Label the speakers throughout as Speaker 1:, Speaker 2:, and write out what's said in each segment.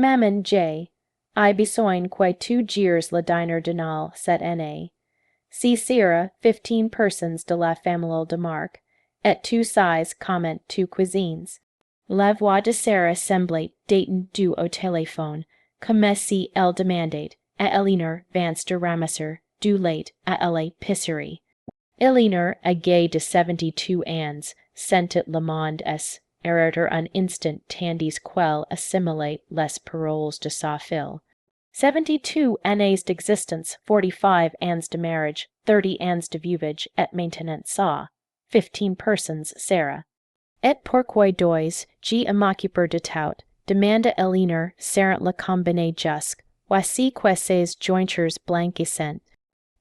Speaker 1: Mammon J. I besoin quae 2 jeers la diner denal, set N.A. Si sera 15 persons de la famille de Marc, et 2 size comment 2 cuisines. La voix de Sarah semblait Dayton du au téléphone, comme si elle demandait à Elinor Vance de ramasser du lait à la pisserie. Elinor, a gay de 72 ans, sentit le monde s error un instant tandis quelle assimilate les paroles de sa fille. 72 années d'existence, 45 ans de marriage, 30 ans de veuvage et maintenance saw. 15 persons, Sarah. Et pourquoi dois, G m'occuper de tout, demanda Elinor, serrant le combiné jusque, voici que ces jointures blanquissent.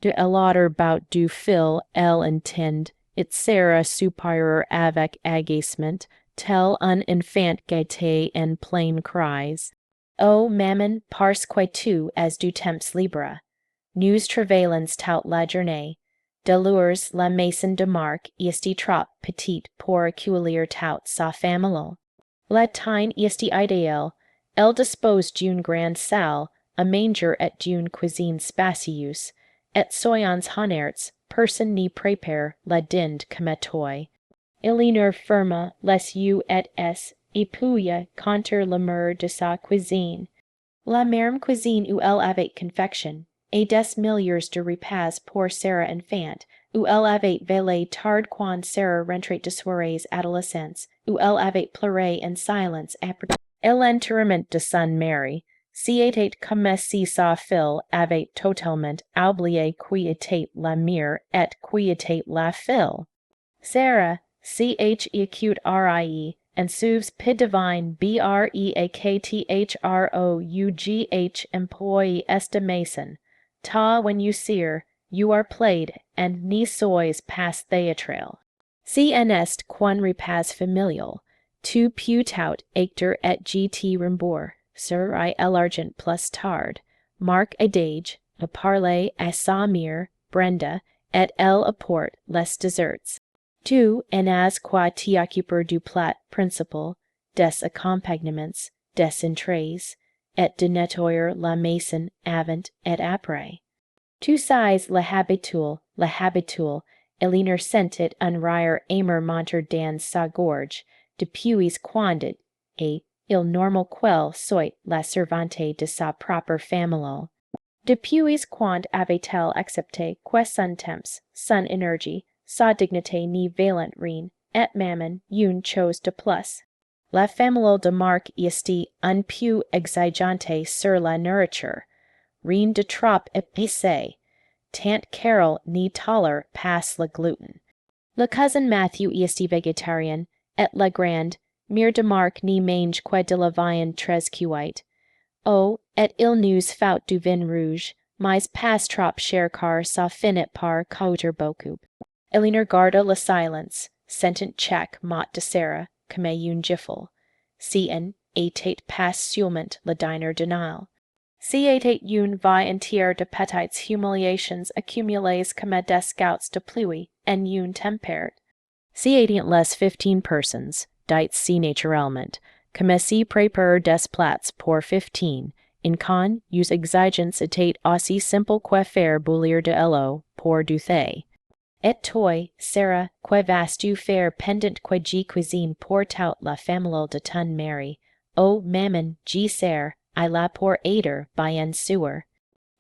Speaker 1: De l'autre bout du fil, elle entend, it sera supérieur avec agacement, tel un enfant gâté en plein cries. O mammon, parce que tu as du temps libre. Nous travaillons toute la journée. De lours la maison de Marc est trop petite pour accueillir toute sa famille. La taille est idéale. Elle dispose d'une grande salle, un manger et d'une cuisine spacieuse, et soyons honnêtes, personne n'y prépare la dinde comme toi. Elinor ferma les yeux et épouilla contre le mur de sa cuisine. La même cuisine où elle avait confection, et des milliers de repas pour Sarah enfant, où elle avait veillé tard quand Sarah rentrait de soirées adolescentes, où elle avait pleuré en silence après l'enterrement de son mari, si était comme si sa fille avait totalement oublié qui était la mère et qui était la fille. Sarah, CHEQRIE, and suves pid divine BREAKTHROUGH employee estimation. Ta when you seer, you are played, and ni sois past theatrale. CNest quan repas familial, tu tout actor et GT rimbor, Sir I l'argent plus tard, Marc adage, a parler à sa mère, Brenda, et elle apporte les desserts. Tu, en as qua t'occuper du plat principal, des accompagnements, des entrées, et de nettoyer la maison avant et après. Tu sais la habitude, Elinor sentit un rire amer monter dans sa gorge, depuis quand et il normal quelle soit la servante de sa propre famille. Depuis quand avait-elle accepté que son temps, son énergie, sa dignité ni valent rien, et mammon une chose de plus. La famille de Marc est un peu exigeante sur la nourriture. Rien de trop épicé. Tante Carol n'y tolère pas le gluten. Le cousin Matthew est végétarien, et la grande, mère de Marc n'y mange que de la viande très cuite. Oh, et il nous faut du vin rouge, mais pas trop cher car ça finit par coûter beaucoup. Elinor garda le silence, sentent check mot de Sarah, comme une gifle. Si en était pas seulement le diner denial. Si était une vie entière de petites humiliations accumulées comme des scouts de pluie en une tempête. Si était les 15 persons, dites si naturellement, comme si prépare des plats pour 15, in con us exigences étaient aussi simple que faire bouillir de l'eau pour du thé. Et toi, Sarah, que vas-tu faire pendant que je cuisine pour toute la famille de ton mari? Oh, maman, je sers, I la pour aider, bien sûr.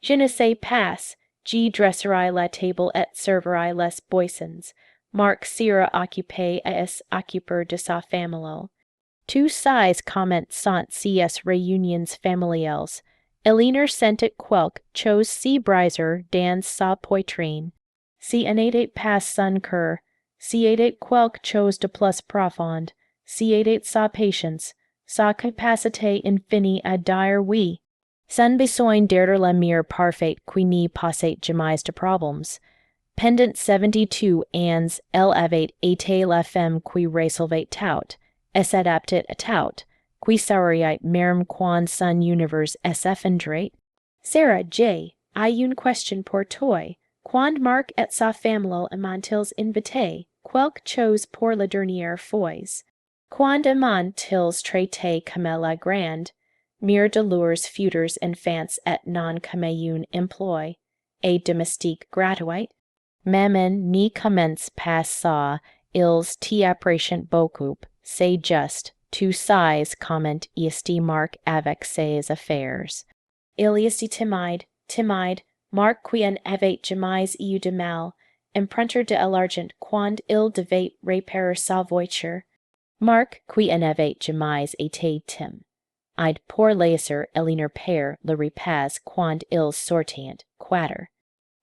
Speaker 1: Je ne sais pas, je dresserai la table et servirai les boissons. Marc sera occupé à s'occuper de sa famille. Tu sais comment sont ces réunions familiales. Elinor sentit quelque chose si briser dans sa poitrine. Si en était pas son cœur, si était quelque chose de plus profond, si était sa patience, sa capacité infinie à dire oui. Sans besoin d'être la mère parfaite qui n'y possède jamais de problèmes. Pendant 72 ans, elle avait été la femme qui résolvait tout, et s'adaptait à tout, qui saurait même quand son univers s'effondrait. Sarah J., I une question pour toi. Quand Marc et sa famille m'ont-ils invité, quelque chose pour la dernière fois? Quand m'ont-ils traité comme la grande? Mere delures, futures, and fants et non commun employ, a domestique gratuite, mammon ni commence pass saw, ils t appreciant beaucoup, say just, to sighs comment isti mark avec ses affaires. Il isti timide, mark qui en avait jamais eu de mal, emprunter de l'argent quand il devait réparer sa voiture, mark qui en avait jamais été tim. I'd pour laser Elinor père le repas quand ils sortent, quater.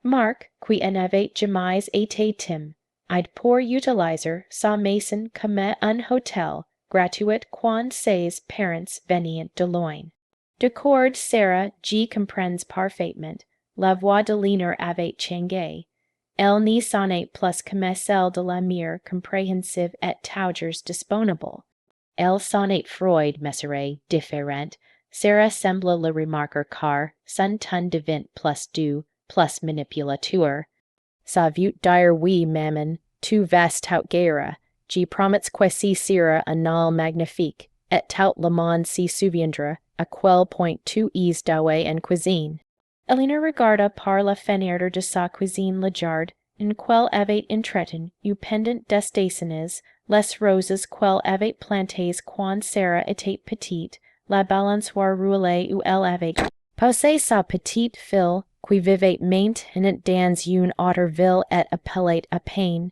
Speaker 1: Mark, qui en avait jamais été tim. I'd pour utiliser sa maison comme un hôtel, gratuit quand ses parents venaient de loin. De cord Sarah G comprends parfaitement, la voix de Elinor avait changé. Elle n'y sonnait plus comme celle de la mère compréhensive et toujours disponible. Elle sonnait Freud, messerait, différent. Sarah semble le remarquer car, son ton devint plus doux, plus manipulateur. Sa vue dire oui, maman, tu vas tout guerre. J'y promets que si sera un nal magnifique, et tout le monde s'y souviendra, à quel point tu es doué en cuisine. Elinor regarda par la fenêtre de sa cuisine le jardin, in quel avait entreten, u pendant des décennies, les roses qu'elle avait plantées quand Sarah était petite, la balançoire roulée où elle avait posé sa petite fille, qui vivait maintenant dans une autre ville et appelait à peine.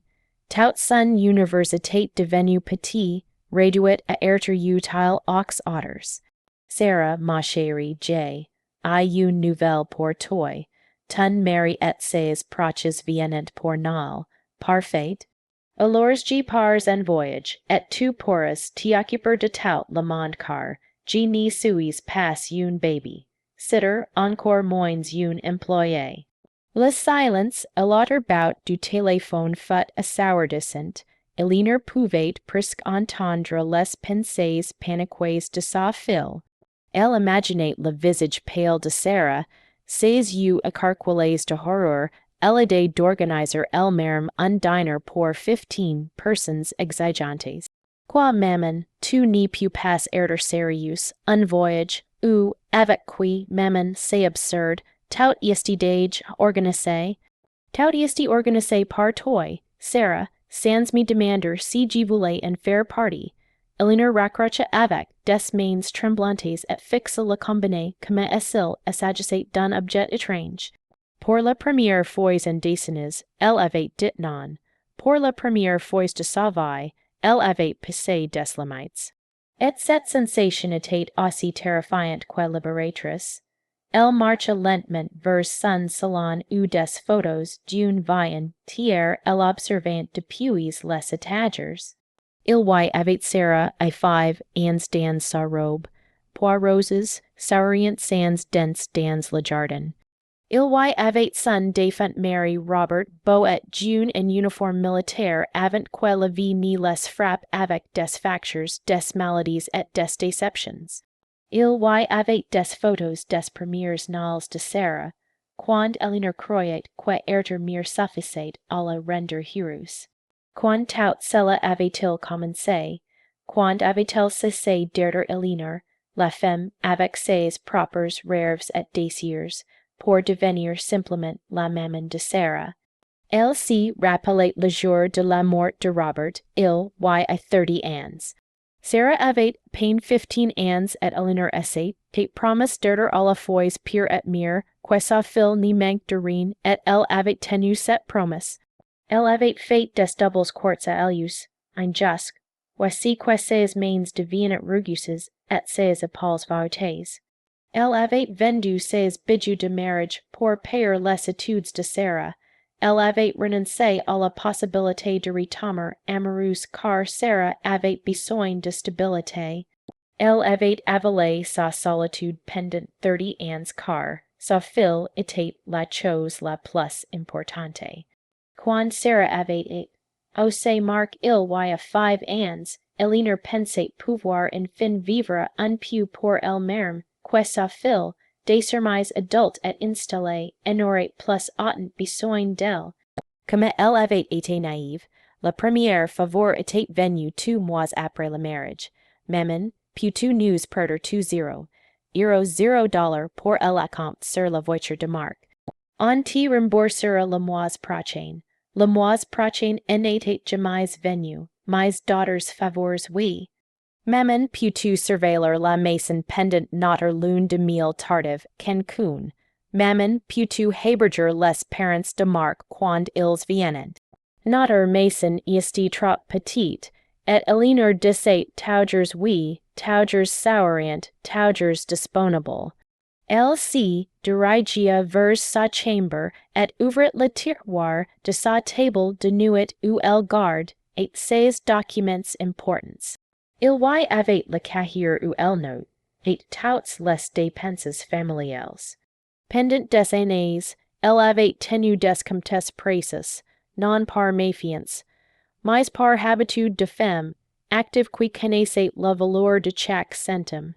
Speaker 1: Tout son université devenue petit, réduite à être utile aux autres. Sarah, ma chérie J, a une nouvelle pour toi. Ton mari et ses proches viennent pour nous, parfait. Alors j'y pars en voyage, et tu pourras t'occuper de tout le monde car, j'y n'y suis pas une baby. Sitter encore moins une employée. Le silence à l'autre bout du téléphone fut assourdissant. Elinor pouvait presque entendre les pensées paniquées de sa fille. Elle imaginait le visage pâle de Sarah, ses yeux écarquillés de horreur, à l'idée d'organiser elle-même un dîner pour 15 personnes exigeantes. Quoi, maman, tu n'y peux pas être sérieuse, un voyage, ou, avec qui, maman, c'est absurde, tout est déjà organisé. Tout est organisé par toi, Sarah, sans me demander si je voulais en faire partie. Elinor raccrocha avec des mains tremblantes et fixa le combiné comme est-il à s'agiter d'un objet étrange. Pour la première fois en décennies, elle avait dit non. Pour la première fois de sa vie, elle avait passé des limites. Et cette sensation était aussi terrifiante que libératrice. Elle marcha lentement vers son salon où des photos d'une vie entière elle observait depuis les étagères. Il y avait Sarah à 5 ans dans sa robe, pois roses, souriant sans dents dans le jardin. Il y avait son défunt mari Robert, beau et jeune en uniforme militaire, avant que la vie n'y les frappe avec des factures, des maladies et des déceptions. Il y avait des photos des premières nals de Sarah, quand Elinor croyait que être mère suffisait à la rendre heureuse. Quand tout cela avait-il commencé? Quand avait-elle cessé d'être Elinor, la femme avec ses propres rêves et désirs, pour devenir simplement la maman de Sarah? Elle s'y rappelait le jour de la mort de Robert, il y a 30 ans. Sarah avait peine 15 ans et Elinor essayait, te promise d'être à la fois pure et mère, que sa fille n'y manque de rien, et elle avait tenu cette promesse. Elle avait fait des doubles quarts à Elius, injustes, voici que ses mains deviennent rugueuses et ses épaules vartées. Elle avait vendu ses bijoux de mariage pour payer les études de Sarah. Elle avait renoncé à la possibilité de retomber amoureuse car Sarah avait besoin de stabilité. Elle avait avalé sa solitude pendant 30 ans car sa fille était la chose la plus importante. Quand Sarah avait osé marque il y a 5 ans, Elinor pensait pouvoir enfin vivre un peu pour elle-même, que sa fille, désormais adulte et installée, n'aurait plus autant besoin d'elle. Comme elle avait été naïve, la première faveur était venue 2 mois après le mariage. Maman, peux-tu nous perdre tout zéro? $0 pour la compte sur la voiture de marque. On t'y rembourser le mois prochain. Le mois prochain n'était jamais venu. Mes daughters favors oui. Maman putu surveiller la maison pendant notre lune de miel tardive, Cancun. Maman putu héberger les parents de marque quand ils viennent. Notre maison est trop petite, et Elinor disait taugers oui, taugers sourient, taugers disponible. Elle s'y dirigia vers sa chambre et ouvrit le tiroir de sa table de nuit où elle garde et ses documents importants. Il y avait le cahier où elle note, et toutes les dépenses familiales. Pendant des années, elle avait tenu des comptes précis, non par méfiance, mais par habitude de femme, active qui connaissait la valeur de chaque centime.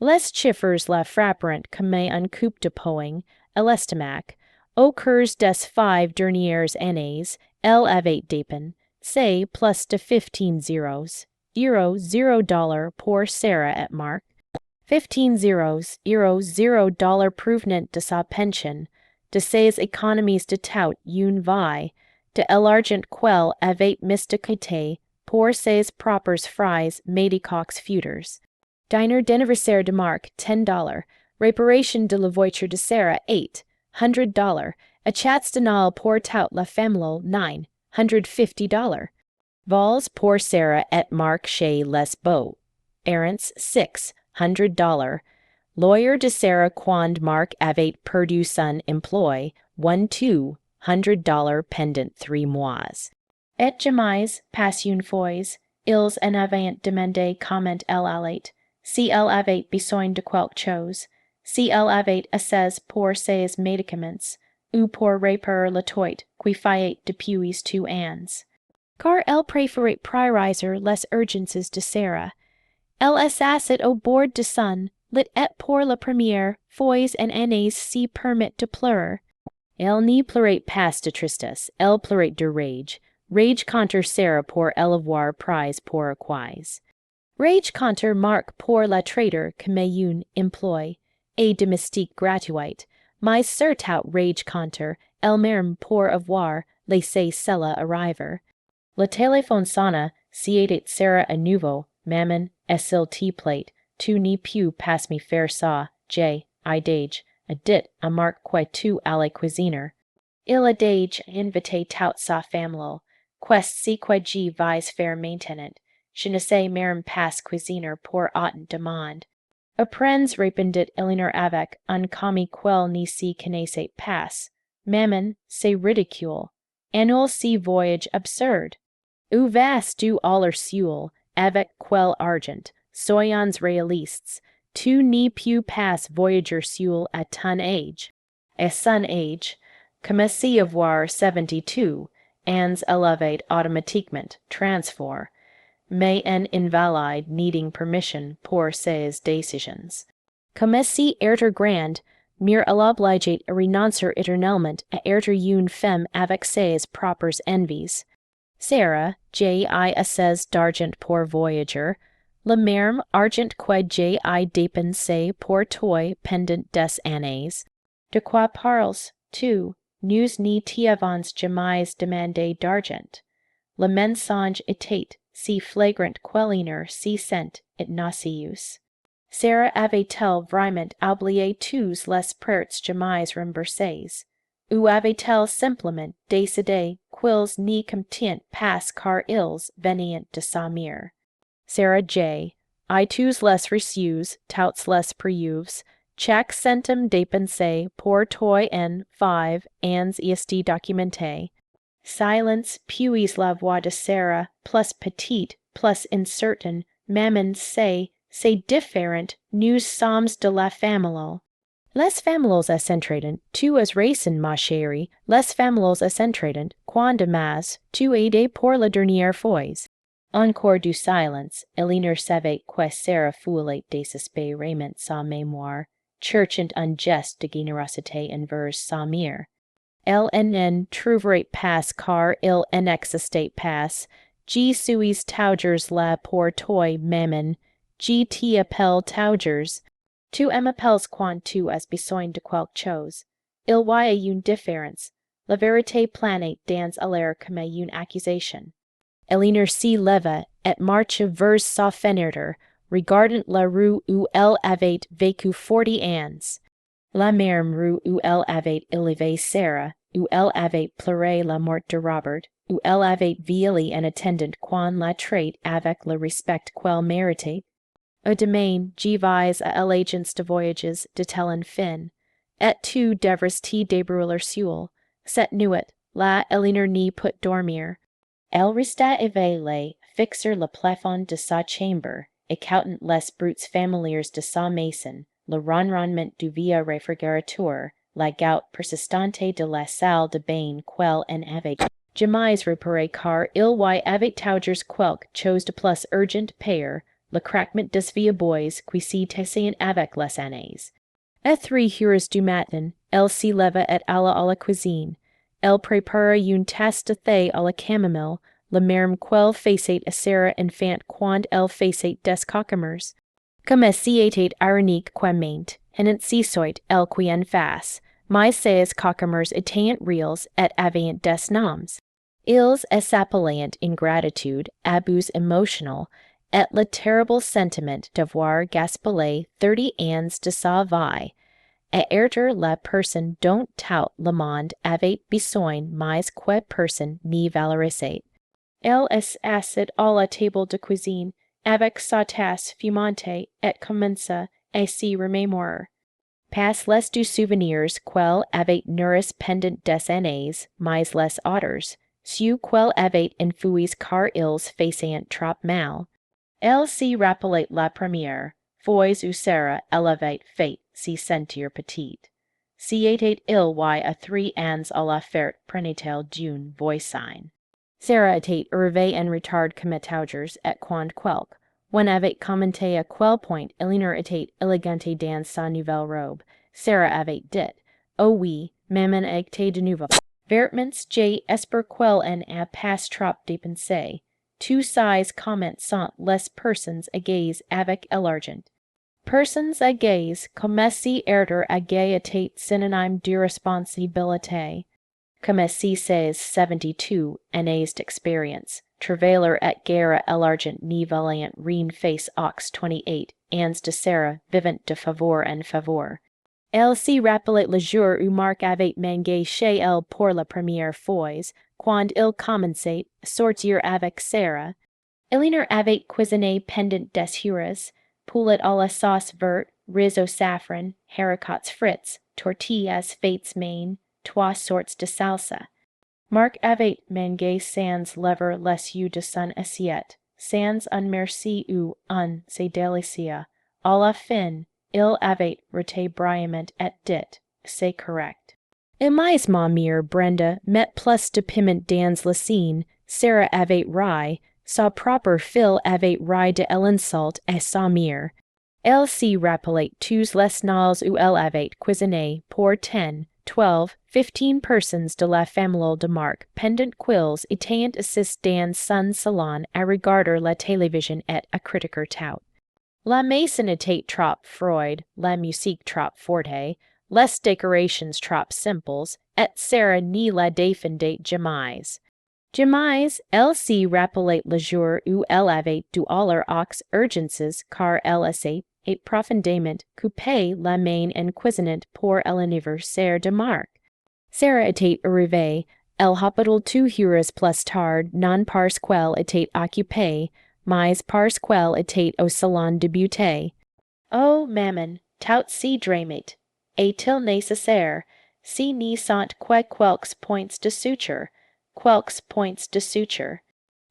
Speaker 1: Les chiffres la frapperont comme un coup de poing, à l'estomac. Au cours des 5 dernières années, elle avait dépensé plus de 15 zeros, $0 pour Sarah et Mark. 15 zeros, $0 provenant de sa pension, de ses économies de tout une vie, de l'argent qu'elle avait mis de côté pour ses propres frais médicoques futurs. Diner d'anniversaire de Mark, $10. Réparation de la voiture de Sarah, $800. Achats de Noël pour toute la famille, $950. Vols pour Sarah et Mark chez Les Beaux. Errands, $600. Lawyer de Sarah quand Mark avait perdu son emploi, $1,200 pendant 3 mois. Et jamais, pas une fois, ils en avaient demandé comment elle allait. Si elle avait besoin de quelque chose, si elle avait assez pour ses médicaments, ou pour réparer le toit qui faillait depuis 2 ans. Car elle préférait prioriser les urgences de Sarah. Elle s'assit au bord de son lit et pour la première fois en années s'y permit de pleurer. Elle n'y pleurait pas de tristesse, elle pleurait de rage. Rage contre Sarah pour elle avoir prise pour acquise. Rage contre Mark pour la traitor comme un emploi, et domestique gratuite, mais surtout rage contre elle-même pour avoir laissé cela arriver. Le téléphone sonna, c'était Sarah à nouveau. Maman, est-il te plate, tu n'y peux pas me faire ça, j'ai, idage, a dit à Mark que tu allais cuisiner. Il adage invité toute sa famille, quest si que je vais faire maintenant. Je ne sais même pas cuisiner pour autant de monde. Apprends répondit Elinor avec un commis quel n'y s'y connaissait pas. Maman, c'est ridicule. Annule ce voyage absurde. Où vas-tu à l'heure seule, avec quel argent? Soyons réalistes. Tu n'y peux pas voyager seul à ton âge. À son âge, commencer à avoir 72, ans élevés automatiquement, transfert, mais un invalide needing permission pour ses décisions. Commencer être grand, mir l'obligeait à renoncer éternellement à être une femme avec ses propres envies. Sarah, j'ai assez d'argent pour voyager, le même argent que j'ai dépensé pour toi pendant des années. De quoi parles, tu? Nous n'y t'avons jamais demandé d'argent. Le mensonge était si flagrant qu'Elinor s'y sent et nauseuse. Sarah avait-elle vraiment oublié tous les prêts jamais remboursés? Ou avait-elle simplement décidé qu'ils n'y comptaient pas car ils venaient de sa mère? Sarah J. I tous les reçus, toutes les preuves, chaque centime dépensé pour toi en 5 ans est documenté. Silence, puis la voix de Sarah, plus petite, plus incertaine, maman c'est différent, nous sommes de la famille. Les familles s'entraident, tu es récent, ma chérie, les familles s'entraident, quand mais, tu aides pour la dernière fois. Encore du silence, Elinor savait que Sarah foulait désespérément sa mémoire, cherchant un geste de générosité envers sa mère. Elle n'en trouverait pas car il n'existait pas. Je suis taugers là pour toi, maman. Je t'appelle taugers. Tu m'appelles quand tu as besoin de quelque chose. Il y a une différence. La vérité planète dans l'air comme une accusation. Elinor se leva et marche vers sa fenêtre, regardant la rue où elle avait vécu 40 ans. La même rue où elle avait élevé Sarah, où elle avait pleuré la mort de Robert, où elle avait violé un attendant quand la traite avec le respect qu'elle méritait. Au domaine, j'y vais à l'agence de voyages de tel fin, et tu devras te débrouiller seul. Cette nuit, la Elinor n'y put dormir. Elle resta éveillée, fixer le plafond de sa chambre, écoutant les bruits familiers de sa maison, le ronronnement du vieux réfrigérateur, la goutte persistante de la salle de bain qu'elle en avait jamais réparée car il y avait toujours quelque chose de plus urgent père, le craquement des vieux bois qui s'y tessaient avec les années. À 3 heures du matin, elle se leva et alla à la cuisine. Elle prépara une tasse de thé à la camomille, la même qu'elle faisait à Sarah enfant quand elle faisait des cauchemars. Comme si était ironique quoi maint, et si soit elle qui en fasse, mais ces cauchemars étaient réels et avaient des noms. Ils s'appelaient ingratitude, abus émotionnel, et le terrible sentiment d'avoir gaspillé 30 ans de sa vie, et erter la personne dont tout le monde avait besoin mais que personne n'y valorisait. Elle s'assit à la table de cuisine, avec sa tasse fumante, et commença à s'y remémorer. Pas les du souvenirs qu'elle avait nourris pendant des années, mais les autres, ceux qu'elle avait enfouis car ils faisaient trop mal. Elle s'y rappelait la première fois où Sarah elle avait fait se sentir petite. Si était il y a 3 ans à la fête prenait-elle d'une voisin. Sarah était arrivée en retard comme toujours, et quand quelque, when avait commenté à quel point Elinor était élégante dans sa nouvelle robe, Sarah avait dit, oh oui, maman était de nouveau. Vertements j'ai espère qu'elle en a pas trop dépensé. Tous ces comments sont les personnes à gaze avec l'argent. Personnes à gaze comme si erter à gaze était synonyme de responsabilité. Comme si ces 72 années d'expérience, travailler et guerre à l'argent ni valiant rien face aux 28 ans de Sarah vivant de faveur en faveur. Elle s'y rappelait le jour où Marc avait mangé chez elle pour la première fois, quand il commençait à sortir avec Sarah. Elinor avait cuisiné pendant des heures, poulet à la sauce verte, riz au safran, haricots frits, tortillas faites main, 3 sortes de salsa. Marc avait mangé sans lever les yeux de son assiette, sans un merci ou un c'est délicieux. À la fin, il avait rete brièvement et dit, c'est correct. Et mais ma mère Brenda met plus de piment dans la scène, Sarah avait ri, sa propre fille avait ri de l'insulte à sa mère. Elle s'y rappelait tous les nols où elle avait cuisiné pour 10, 12, 15 personnes de la famille de Marc pendant qu'ils étaient assis dans son salon à regarder la télévision et à critiquer tout. La maison était trop froide, la musique trop forte, les décorations trop simples, et Sarah n'y la défendait jamais. Jamais, elle s'y rappelait le jour où elle avait dû aller aux urgences car elle et profondément coupé la main en cuisinant pour l'anniversaire de Marc. Sarah était arrivée, elle hôpital 2 heures plus tard, non parce qu'elle était occupée, mais parce qu'elle était au salon de beauté. Oh, maman, tout si dramate, est-il nécessaire, si n'y sont que quelques points de suture, quelques points de suture.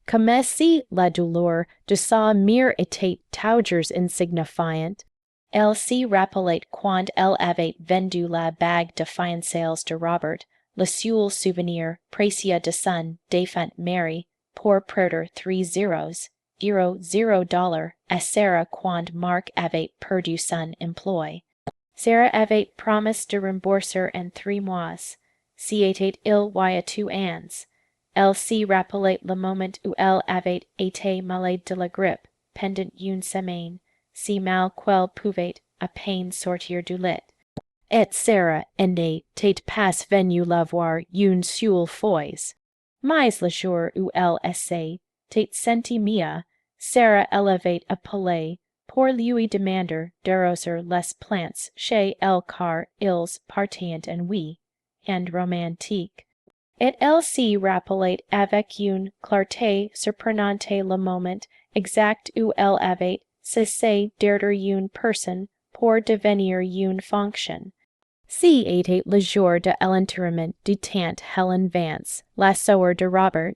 Speaker 1: Comme si la douleur de sa mère était toujours insignifiante. Elle s'y rappelait quand elle avait vendu la bague de fiançailles de Robert, le seul souvenir précieux de son défunte Mary, pour perdre 3 zeros, $0 à Sarah quand Marc avait perdu son emploi. Sarah avait promis de rembourser en 3 mois. Si était il y a 2 ans. Elle s'y rappelait le moment où elle avait été malade de la grippe, pendant une semaine, si mal qu'elle pouvait a pain sortir du lit. Et Sarah ene tate pass venu lavoir un sul fois. Mais le jour où elle essaie, tate senti mia, Sarah elevate a palais, pour lui demander d'eroser les plants chez elle car ils partent en oui, and romantique. Et elle s'y rappelait avec une clarté surprenante le moment exact où elle avait cessé d'être une personne pour devenir une fonction. Si était le jour de l'enterrement de tante Helen Vance, la sœur de Robert.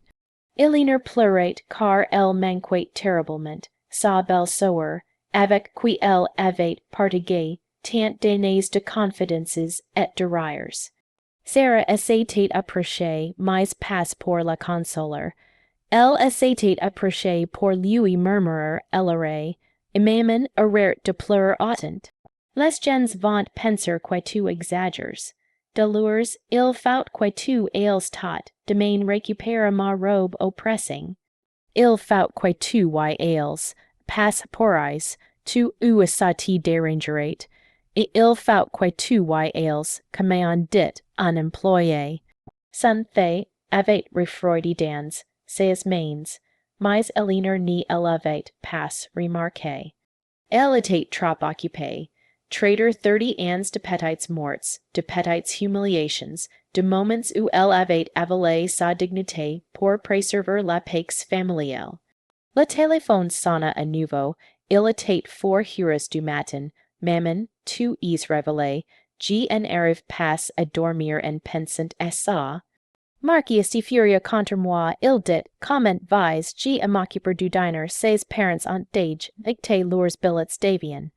Speaker 1: Elinor pleurait car elle manquait terriblement sa belle sœur, avec qui elle avait partagé tant d'années de confidences et de rires. Sarah essayait approcher, mais pas pour la consoler. Elle essayait approcher pour lui murmurer à l'oreille, et même arrêt de pleurer autant. Les gens vont penser que tu exagères. De leurs, il faut que tu aies tot, demain récupérer ma robe oppressing. Il faut que tu aies, passe pourrais, tu où ça te dérangerait, et il faut que tu aies, comme on dit, un employé. Son fait avait refroidi dans ses mains, mais Elinor n'y avait pas remarqué. Elle était trop occupée. Traitor 30 ans de petites morts, de petites humiliations, de moments où elle avait avalé sa dignité pour préserver la paix familiale. Le téléphone sonna à nouveau, il était 4 heures du matin, maman, tu es réveillée, je n'arrive pas à dormir en pensant à ça. Marquis est furieux contre moi, il dit, comment vais je m'occuper du dîner, ses parents ont déjà dicté leurs billets d'avion.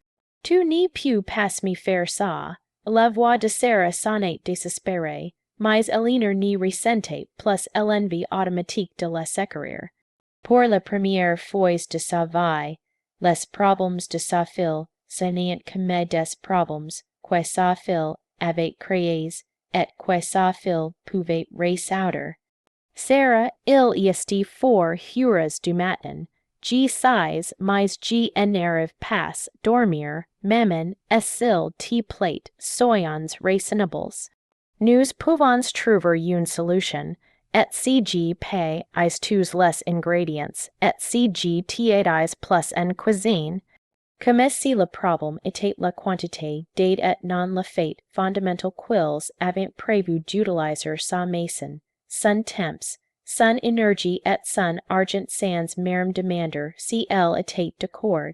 Speaker 1: Tu n'y peux pas me faire ça. La voix de Sarah sonnait désespérée, mais Elinor n'y ressentait plus l'envie automatique de la secourir. Pour la première fois de sa vie, les problèmes de sa fille, ce n'est que des problèmes que sa fille avait créés et que sa fille pouvait résoudre. Sarah, il y était 4 heures du matin. Je sais, mais je n'arrive pas dormir, maman, s'il te plaît, soyons raisonnables. Nous pouvons trouver une solution, et si je paie tous les ingredients, et si je t'aide plus en cuisine. Comme si le problème était la quantité d'aide et non le fait fondamental qu'ils avaient prévu d'utiliser sa maison, son temps, son énergie et son argent sans même demander si elle était d'accord.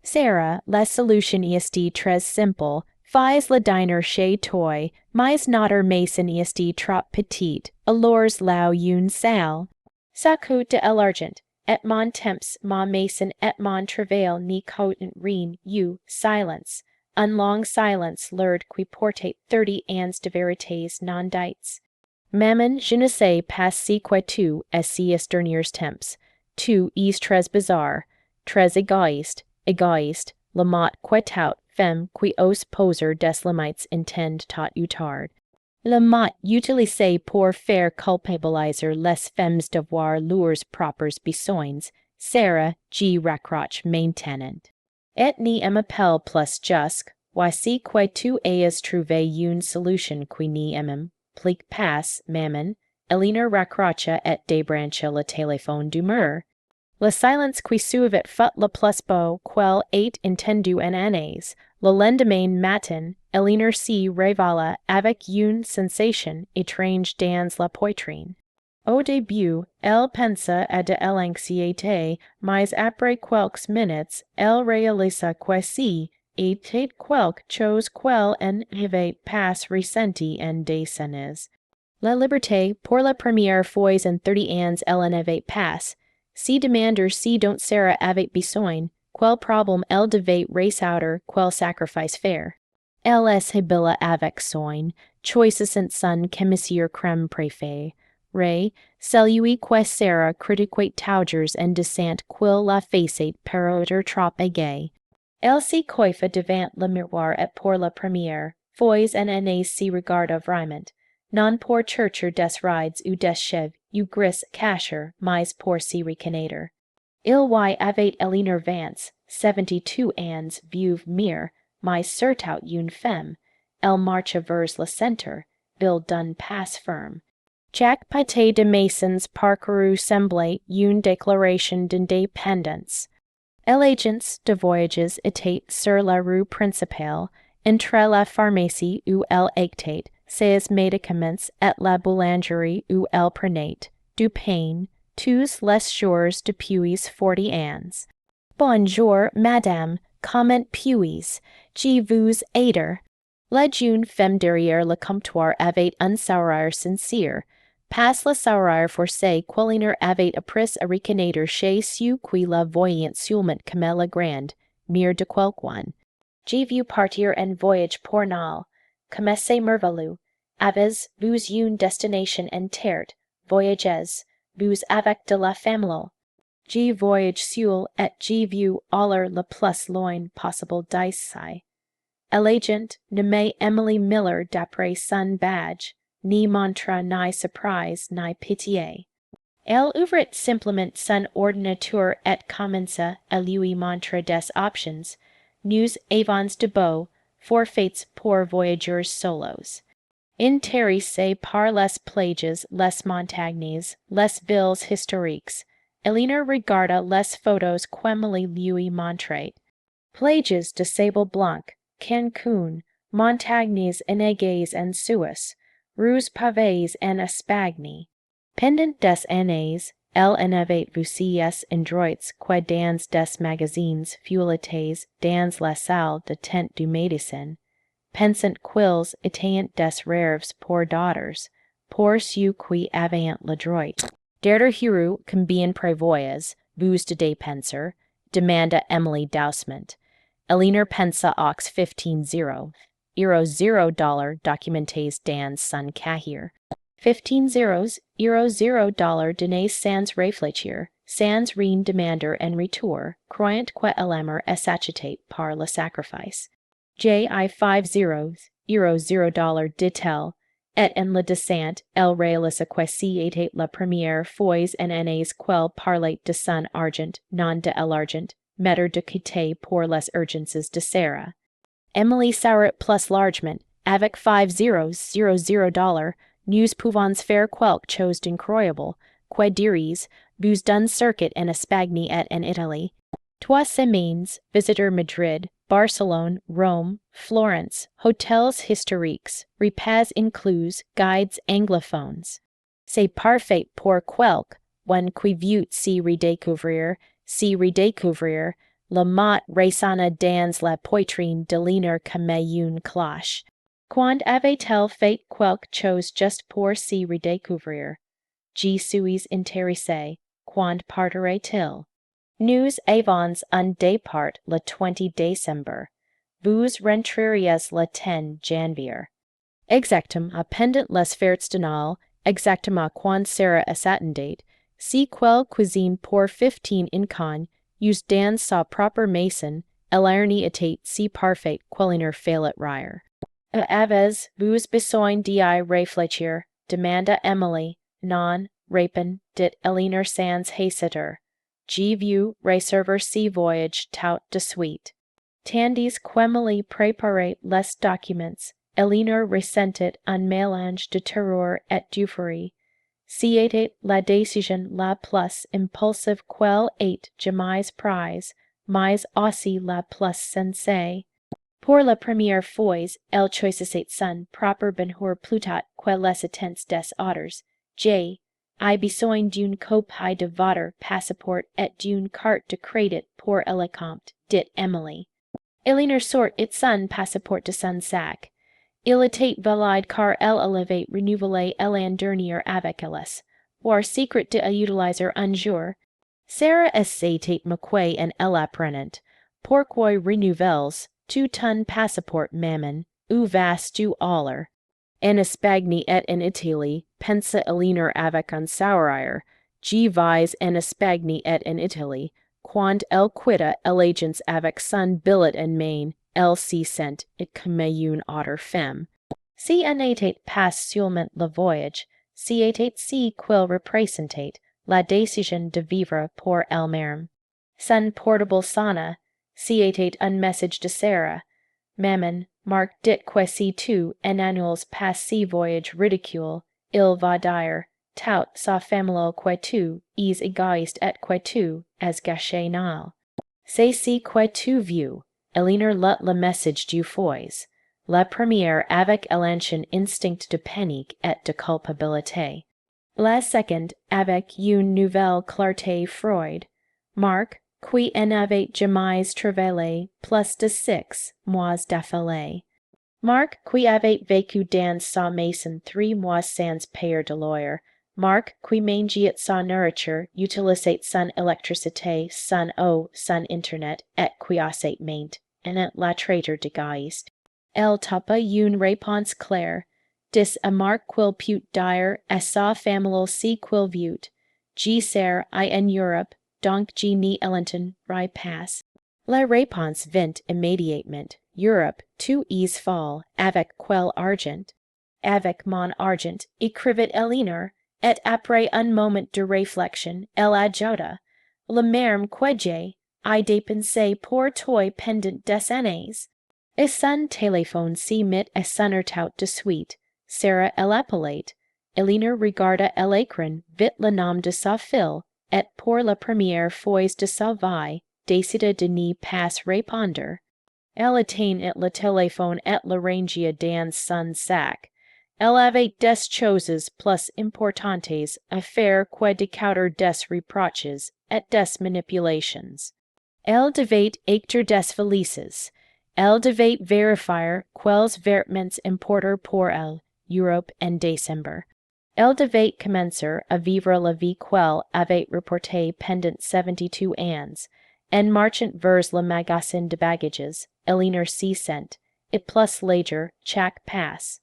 Speaker 1: Sarah, la solution est très simple. Fais le dîner chez toi, mais notre maison est trop petite, alors là une salle. Ça coûte de l'argent, et mon temps, ma maison et mon travail n'y coûtent rien, silence. Un long silence l'heure qui portait 30 ans de vérités non dites. Maman, je ne sais pas si que tu, à ces derniers temps, tu es très bizarre, très égoïste, le mot que toute femme qui ose poser des limites intend tot ou tard. Le mot utilisé pour faire culpabiliser les femmes d'avoir leurs propres besoins, Sarah G. raccroche maintenant. Et ni m'appelle plus juste, voici que tu aies trouvé une solution qui ni plique pas, maman, Elinor raccrocha et débrancha le téléphone du mur. Le silence qui suivit fut le plus beau quel ait entendu en années. Le lendemain matin, Elinor s'y réveilla avec une sensation étrange dans la poitrine. Au début, elle pensa à de l'anxiété, mais après quelques minutes, elle réalisa que si était quelque chose qu'elle n'avait pas ressenti en des années. La liberté, pour la première fois en 30 ans, elle n'avait pas. Si demander si dont Sarah avait besoin, quel problème elle devait résoudre, quel sacrifice faire. Elle est habile avec soin, choisissant son commissaire crème préfet. Ray, celui que Sarah critiquait toujours en disant qu'il la faisait paraître trop égay. Elle s'y coiffa devant le miroir et pour la première fois en années s'y regarda vraiment. Non pour chercher des rides ou des cheveux ou gris cacher, mais pour s'y reconnaître. Il y avait Elinor Vance, 72 ans, vive mère, my certout une femme, elle marche vers le centre, ville d'un pas firme. Jack Pate de Mason's parcouru semblait une déclaration d'indépendance. L'agence de voyages était sur la rue principale, entre la pharmacie où elle était, ses médicaments et la boulangerie où elle prenait du pain, tous les jours depuis 40 ans. Bonjour, madame, comment puis je vous aider? La jeune femme derrière le comptoir avait un sourire sincère. Pas le sourire forcé qu'Elinor avait appris à reconnaître chez ceux qui la voyaient seulement comme la grande, mère de quelqu'un. J'ai vu partir en voyage pour Nal, comme c'est merveilleux. Avez-vous une destination en terre? Voyagez-vous avec de la famille? Je voyage seul et je veux aller le plus loin possible d'ici. L'agent nommé Emily Miller d'après son badge, ni montra ni surprise ni pitié. Elle ouvrit simplement son ordinateur et commença à lui montrer des options. Nous avons de beaux forfaits pour voyageurs solos. Intéressée par les plages, les montagnes, les villes historiques, Elinor regarda les photos qu'Emily lui montrait. Plages de sable blanc, Cancun, montagnes enneigées en Suisse, rues pavées en Espagne. Pendant des années, elle en avait vu ces endroits que dans des magazines feuilletés dans la salle de tent du médecin, pensant qu'ils étaient des rêves pour daughters, pour ceux qui avaient le droit. Derder hiru combien prévoyez, vous de dépenser, demanda Emily doucement. Elinor pensa aux 15 $0 documentes dans son cahier. 15 $0 donné sans réfléchir, sans rien demander en retour, croyant que l'amour est satisfait par le sacrifice. J'ai 5 $0, dit-elle, et en le descente, elle réalisa que ci était la première fois en années qu'elle parlait de son argent, non de l'argent, matter de quitter pour les urgences de Sarah. Emily saurait plus largement, avec 5 $0, nous pouvons faire quelque chose d'incroyable, que dirais, vous d'un circuit en Espagne et en Italie. 3 semaines, visiteur Madrid, Barcelone, Rome, Florence, hotels historiques, repas inclus, guides anglophones. C'est parfait pour quelqu'un qui veut s'y redécouvrir, le mot résonna dans la poitrine de Elinor comme une cloche. Quand avait-elle fait quelque chose juste pour s'y redécouvrir? Je suis intéressée. Quand partirait-il? Nous avons un départ le 20 décembre. Vous rentreriez le 10 janvier. Exactement pendant les fêtes de Noël, exactement quand Sarah attendait, si quelle cuisine pour 15 incons, used dans sa propre maison, l'irony était si parfaite qu'Elinor fallait rire. Avez-vous besoin d'y réfléchir? Demanda Emily. Non, répondit Elinor sans hésiter. Je veux réserver ce voyage tout de suite. Tandis qu'Emily préparait les documents, Elinor ressentit un mélange de terreur et d'euphorie. C'était la décision la plus impulsive qu'elle ait jamais prise, mais aussi la plus sensée. Pour la première fois, elle choisissait son propre bonheur plutôt que les attentes des autres. J'ai besoin d'une copie de votre passeport et d'une carte de crédit pour le compte, dit Emily. Elinor sortit son passeport de son sac. Il était valide car elle avait renouvelé l'an dernier avec Alice. War secret de utiliser un jour. Sarah essayait m'quay en elle apprenant. Pourquoi renouvelles tu ton passeport, maman? Où vas-tu aller? En Espagne et en Italie, pensa Elinor avec un sourire. Je vais en Espagne et en Italie. Quand elle quitta l'agence avec son billet en main, elle s'y sent it comme une autre femme. Si elle n'était pas seulement le voyage, si était si qu'il représentait la décision de vivre pour elle-même. Son portable sonna, si était un message de Sarah. Mammon, Mark dit quasi tu en annuals pass sea voyage ridicule, il va dire, tout sa familo que tu, is egoist et que tu, as gâché nal. C'est si que tu vieux, Elinor lut le message du fois, la première avec l'ancien instinct de panique et de culpabilité. La seconde avec une nouvelle clarté Freud. Marc, qui en avait jamais travaillé plus de 6 mois d'affilée. Marc, qui avait vécu dans sa maison 3 mois sans payer de lawyer. Marc, qui mangeait sa nourriture, utilisait son électricité, son eau, son internet, et qui assez maint, en la traiteur de geist. Elle tapa une réponse claire. Dis a Marc quil put dire à sa famille si quil viut. G ser I en Europe, donc G ni Ellington, ri pass. La réponse vint immédiatement. Europe, tu is fall, avec quel argent? Avec mon argent, écrivit Elinor, et après un moment de réflexion, elle ajouta, le merme que j'ai, I dépensé pour toi pendant des années. Et son téléphone s'y mit à sonner tout de suite. Sarah l'appelait. Elinor regarda l'écran, vit le nom de sa fille, et pour la première fois de sa vie, décida de n'y pas répondre. Elle éteignit le téléphone et le rangea dans son sac. Elle avait des choses plus importantes à faire que d'écouter des reproches et des manipulations. Elle devait acter des valises. Elle devait vérifier quels vêtements importer pour elle, Europe en décembre. Elle devait commencer à vivre la vie qu'elle avait reportée pendant 72 ans, en marchant vers le magasin de bagages, Elinor s'y sent, et plus léger chaque pas.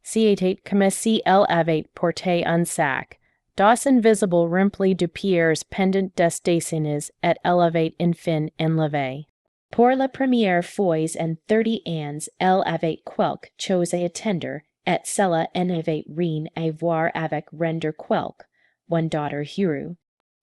Speaker 1: C'était comme si elle avait porté un sac, dos invisible rempli de pierres pendant des décennies, et elle avait enfin enlevé. Pour la première fois en 30 ans, elle avait quelque chose à attendre, et cela en avait rien à voir avec rendre quelque, one daughter heureux.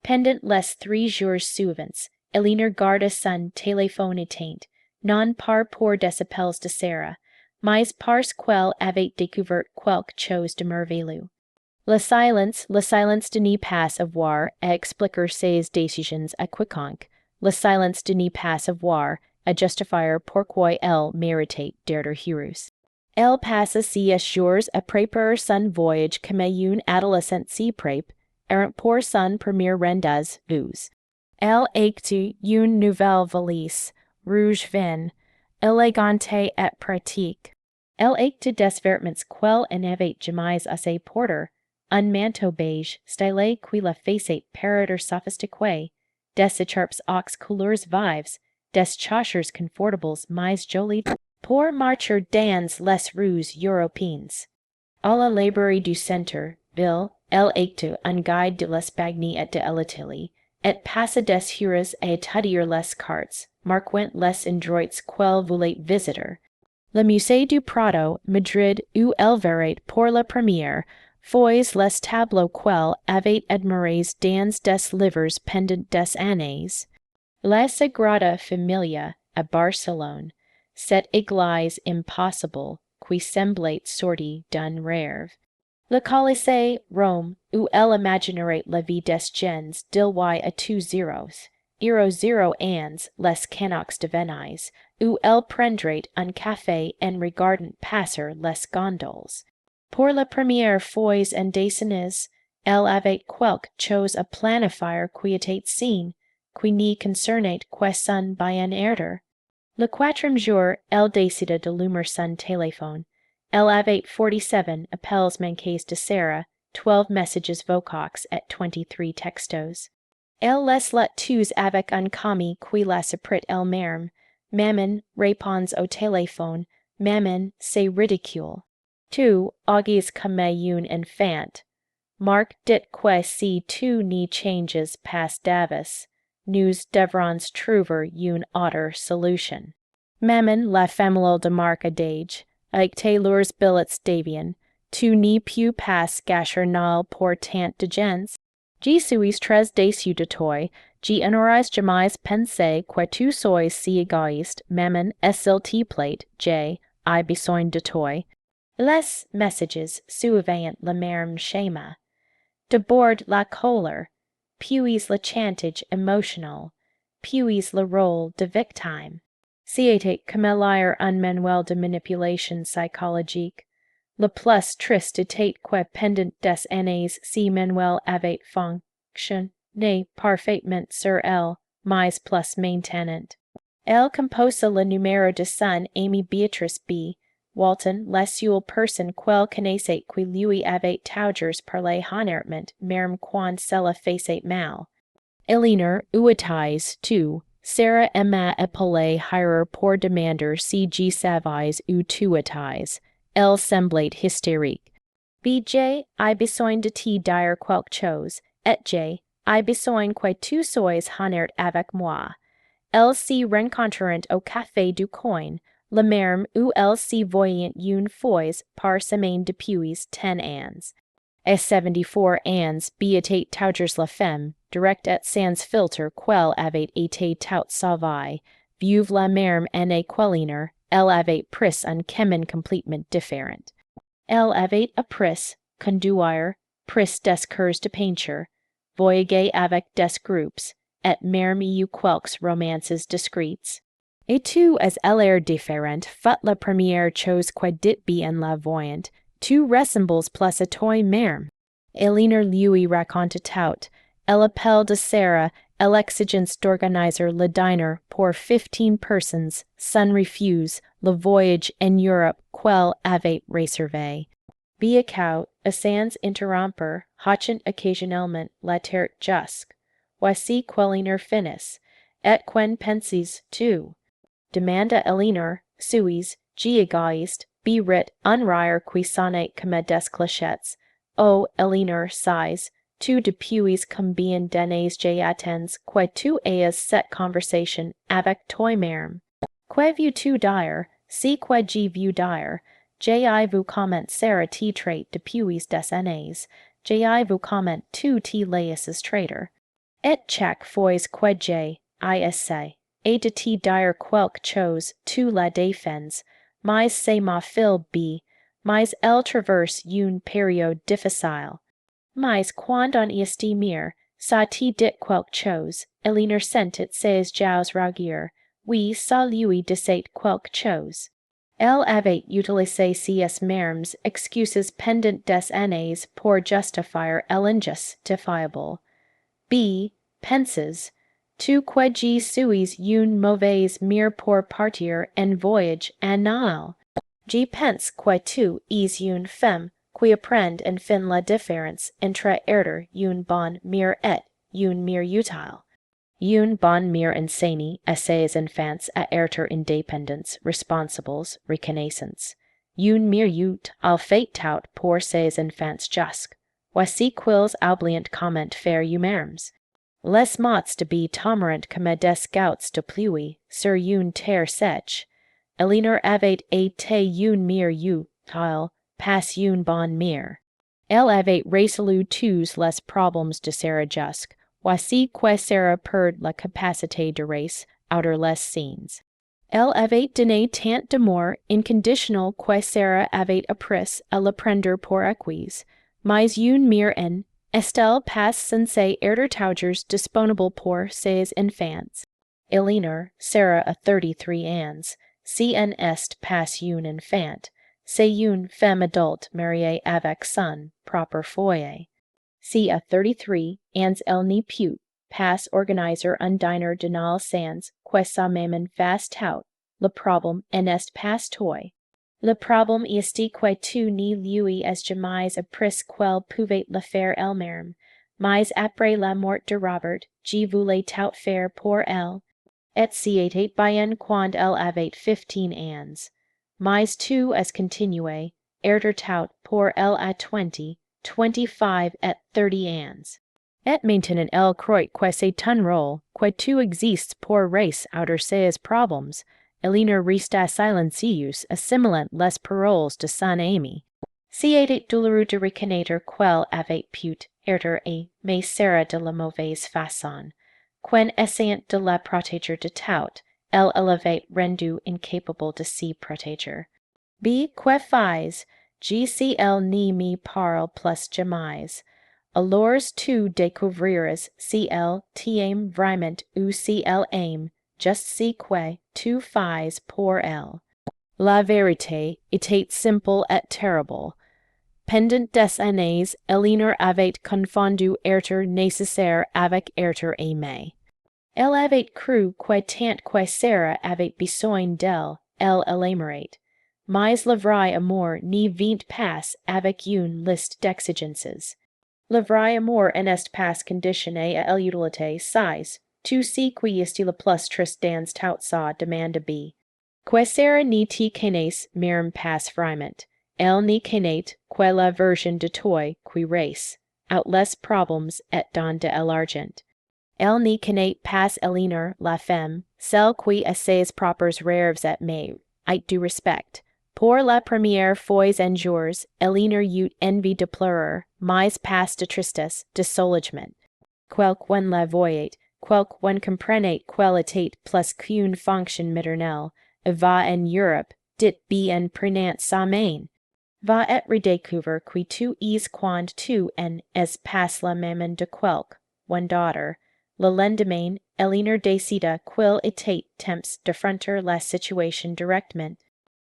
Speaker 1: Pendant les 3 jours suivants, Elinor garda son téléphone éteint, non pas pour des appels de Sarah, mais parce qu'elle avait découvert quelque chose de merveilleux. Le silence de n'y pas avoir à expliquer ses décisions à quiconque, le silence de n'y pas avoir à justifier pourquoi elle méritait d'être heureuse. Elle passa 6 jours à préparer son voyage comme une adolescente s'y prépare pour son premier rendez-vous. Elle acta une nouvelle valise, rouge vin, élégante et pratique. Elle acta des vêtements qu'elle n'avait jamais assez porter, un manteau beige, stylé qui la faisait paraître sophistiquée, des écharpes aux couleurs vives, des chaussures confortables mais jolies pour marcher dans les rues européennes. À la librairie du centre, ville, elle acta un guide de l'Espagne et de l'Italie, et passa des heures à étudier les cartes, marquant les endroits qu'elle voulait visiter. Le musée du Prado, Madrid, où elle verrait pour la première fois les tableaux qu'elle avait admirés dans des livres pendant des années. La Sagrada Familia, à Barcelone, cette église impossible qui semblait sortie d'un rêve. Le Colisée, Rome, où elle imaginerait la vie des gens d'Ilwai à 2 zeros, 0 ans, les canots de Venise, où elle prendrait un café en regardant passer les gondoles. Pour la première fois en des années, elle avait quelque chose à planifier qui était seen, qui n'y concernait que son bien-être. Le 4e jour, elle décida d'allumer son téléphone. Elle avait 47 appels manqués de Sarah, 12 messages vocaux et 23 textos. Elle les let tous avec un commis qui la surprit elle-même. Maman répond au téléphone. Maman, c'est ridicule. Tu agis comme une enfant. Marc dit que si tu n'y changes pas d'avis, nous devrons trouver une autre solution. Maman, la famille de Marc adage, avec tes lourds billets d'avion, tu n'y peux pas gâcher nal pour tant de gens. Je suis très déçu de toi, G honoris jamais pense que tu sois si égoïste, mammon SLT plate, J, I besoin de toi. Les messages surveillant la mère schéma. De bord la colère, puis le chantage émotionnel, puis le rôle de victime. C'est comme l'ire un manuel de manipulation psychologique. Le plus triste était que pendant des années si manuel avait fonctionné parfaitement sur elle, mais plus maintenant. Elle composa le numéro de son Amy Beatrice B. Walton, la seule personne quelle connaissait qui lui avait toujours parlé honnêtement, même quand cela faisait mal. Eleanor utilise, tu, Sarah Emma appelée hirer pour demander si G savais ou tu utilises. Elle semblait hystérique. BJ, I besoin de te dire quelque chose, et J, I besoin que tu sois honnête avec moi. Elle s'y rencontrent au café du coin, le même où elle s'y voyant une fois par semaine depuis 10 ans. Et 74 ans était toujours la femme, direct et sans filtre quelle avait été tout sauvée, vive la même année qu'Eleanor, elle avait pris un chemin complètement différent. Elle avait appris, conduire, pris des cours de peinture, voyager avec des groupes, et même eu quelques romances discrètes. Et tu, as elle est différente, fut la première chose que dit bien la voyante, tu ressembles plus à toi même. Eleanor lui raconte tout, elle appelle de Sarah, l'exigence d'organiser le dîner pour 15 personnes, sans refuse, le voyage en Europe qu'elle avait réservé. Biacau, sans interrompre, hachant occasionnellement la terre jusque. Voici qu'Eleanor finisse, et qu'en penses tu? Demanda Eleanor, suis, égoïste, rit un rire qui sonnait comme des clochettes. Oh, Eleanor sighs, tu depuis combien d'années j'attends que tu aies cette conversation avec toi-même. Que veux-tu dire, si que j'ai vu dire, j'ai vu comment Sarah te traite depuis des années, j'ai vu comment tu te laisses traiter. Et chaque fois que j'ai, essayé, et de te dire quelque chose, tu la défends, mais c'est ma fille B, mais elle traverse une période difficile. Mais quand on estime, ça te dit quelque chose, Eleanor sentit ses joues rougir, oui, ça lui disait quelque chose. Elle avait utilisé ces mêmes excuses pendant des années pour justifier l'injustifiable. B. Penses, tu que je suis une mauvaise mère pour partir en voyage annuel. Je pense que tu es une femme qui apprend enfin la différence entre être une bonne mère et une mère utile. Une bonne mère enseigne à ses enfants à être indépendants, responsables, reconnaissants. Une mère utile fait tout pour ses enfants jusques. Voici quels oubliant comment faire eux-mêmes. Les mots de be tomerant comme des gouttes de pluie sur une terre sèche. Eleanor avait été une mère utile, pas une bonne mère. Elle avait résolu tous les problèmes de Sarah jusque. Voici que Sarah perd la capacité de race outre les scenes. Elle avait donné tant d'amour inconditionnel que Sarah avait appris à le prendre pour acquis, mais une mère en Estelle pas censée être toujours disponible pour ses enfants. Eleanor, Sarah a 33 ans, si en est pas une enfant, c'est une femme adulte mariée avec son propre foyer. Si a 33 ans elle n'y put pas organiser un dîner de Noël sans que sa maman fasse tout, le problème en est pas toi. Le problème est que tu n'y lui as jamais appris qu'elle pouvait le faire elle-même, mais après la mort de Robert, je voulais tout faire pour elle, et c'était bien quand elle avait 15 ans. Mais tu as continué, être tout pour elle à 20, 25 et 30 ans. Et maintenant elle croit que c'est un rôle, que tu existes pour race outre ses problèmes. Eleanor resta silencieuse, assimilant les paroles de son ami. C'était douloureux de reconnaître qu'elle avait pu être mais Sarah de la mauvaise façon. Quen essayant de la protéger de tout, el elevate rendu incapable de si protéger. B. Que fais, GCL ni me parle plus jamais. Alors tu découvriras CL t'aime vraiment ou CL aime, just si que tu fais pour elle. La vérité était simple et terrible. Pendant des années, Elinor avait confondu être nécessaire avec être aimé. Elle avait cru que tant que Sarah avait besoin d'elle, elle l'aimerait. Mais le vrai amour n'y vint pas avec une liste d'exigences. Le vrai amour n'est pas conditionné à l'utilité, sais, tu sais qui est le plus triste dans tout ça demande B. Que Sarah n'y te connaisse même pas vraiment. Elle n'y connaît que la version de toi qui reste, out les problems et don de l'argent. Elle n'y connaît pas Elinor, la femme, celle qui a ses propres rêves et mais, et du respect. Pour la première fois en jours, Elinor eut envie de pleurer, mais pas de tristesse, de soulagement. Quelqu'un la voyait, quelqu'un comprenait qu'elle était plus qu'une fonction maternelle, et va en Europe, dit bien prenant sa main. Va être découvert que tu es quand tu en es pas la maman de one daughter. Le lendemain, Elinor décida qu'il était temps d'affronter la situation directement.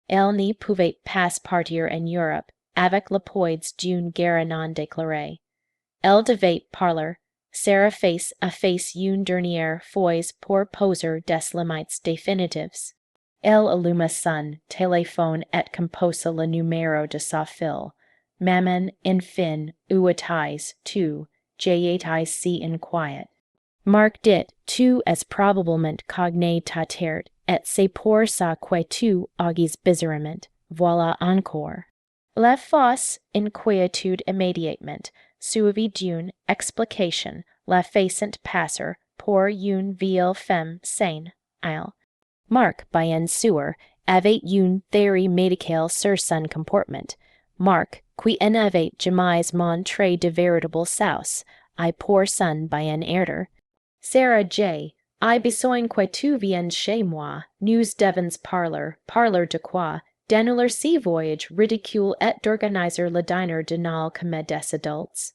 Speaker 1: Elle n'y pouvait pas partir en Europe, avec l'appui d'une guerre non déclarée. Elle devait parler. Sarah face à face une dernière fois pour poser des limites définitives. Elle alluma son téléphone et composa le numéro de sa fille. Maman, enfin, où étais tu? J'étais si inquiet. Marc dit, tu es probablement cogné ta tête, et c'est pour ça que tu agis bizarrement. Voilà encore. La fausse inquiétude immédiatement, suivie d'une explication, la faisant passer pour une vieille femme saine. Marc, bien sûr, avait une théorie médicale sur son comportement. Marc, qui n'avait jamais montré de véritable sauce, et pour son bien être. Sarah J., I besoin que tu viennes chez moi, nous devons parler de quoi, d'annuler ce voyage ridicule et d'organiser le dîner de Noël comme des adultes.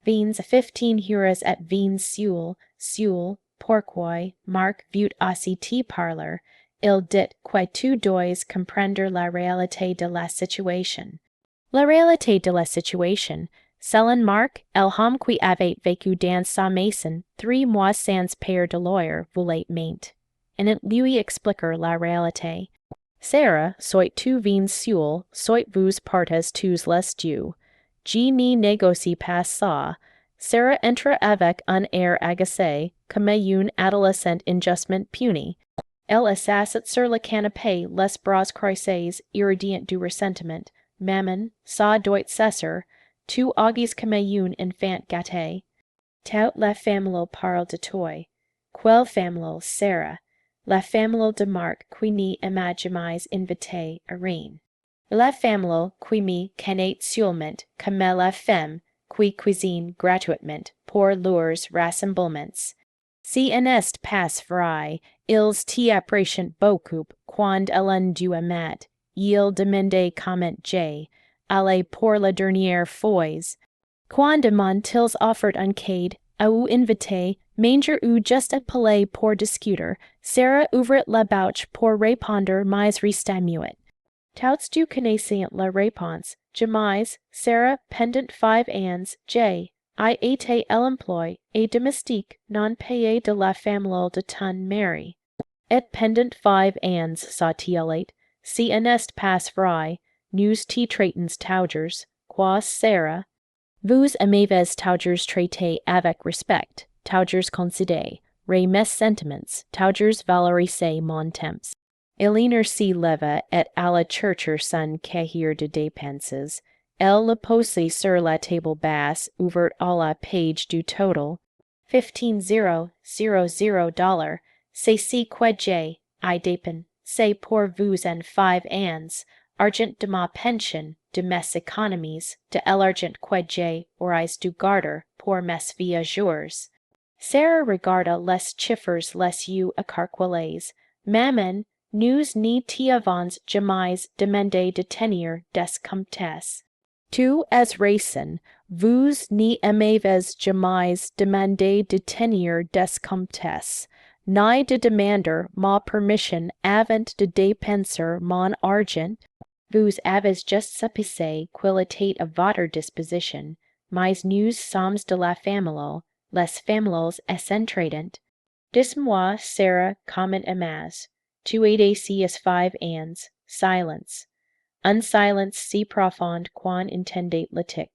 Speaker 1: Vins 15 heures et vins Seul, pourquoi Marc veut aussi te parler. Il dit que tu dois comprendre la réalité de la situation. La réalité de la situation, selon Marc, l'homme qui avait vécu dans sa maison 3 mois sans payer de lawyer voulait ment. Et il lui expliqua la réalité. Sarah, soit tu vins seul, soit vous partez tous les deux. Je n'y négocie pas ça. Sarah entra avec un air agacé, comme une adolescente injustement punie. Elle s'assit sur le canapé, les bras croisés, irradiant du ressentiment. Maman, ça doit cesser, tu agis comme une enfant gâté. Toute la famille parle de toi. Quelle famille, Sarah? La famille de Marc qui n'y m'a jamais invité à rien. La famille qui me connaît seulement comme la femme qui cuisine gratuitement pour leurs rassemblements. Si n'est pas vrai, ils t'apprécient beaucoup quand l'un d'eux amat. Il demande comment j'ai, allez pour la dernière fois. Quand m'ont-ils offert un cadeau, ou invité, manger ou juste appelé pour discuter, Sarah ouvrit la bouche pour répondre mais resta muette. Tous tu connaissant la réponse, jamais, Sarah pendant 5 ans, j'ai été l'emploi et domestique non payé de la famille de ton mari. Et pendant 5 ans, sa-t-il, si n'est pas vrai, nous te traitons taugers, quoi Sarah? Vous m'avez taugers traité avec respect, taugers considéré, mes sentiments, taugers valorisé mon temps. Elinor se leva et alla chercher son cahier de dépenses. Elle le posa sur la table basse, ouvert à la page du total. $15,000. C'est si que j'ai, I dépense, c'est pour vous en 5 ans, argent de ma pension, de mes économies, de l'argent que j'ai aurais dû garder pour mes vieux jours. Sarah regarda les chiffres les you acarquiles. Mammon, nous ni t'avons jamais demandé de tenir des comptes. Tu as raison, vous ni m'avez jamais demandé de tenir des comptes, ni de demander ma permission avant de dépenser mon argent. Vous avez just supposé qu'il était à votre disposition, mais nous sommes de la famille, les familles essentradent. Dis-moi, Sarah, comment amas? Tu es ici as 5 ans. Silence. Un silence si profond qu'on entendait le tic.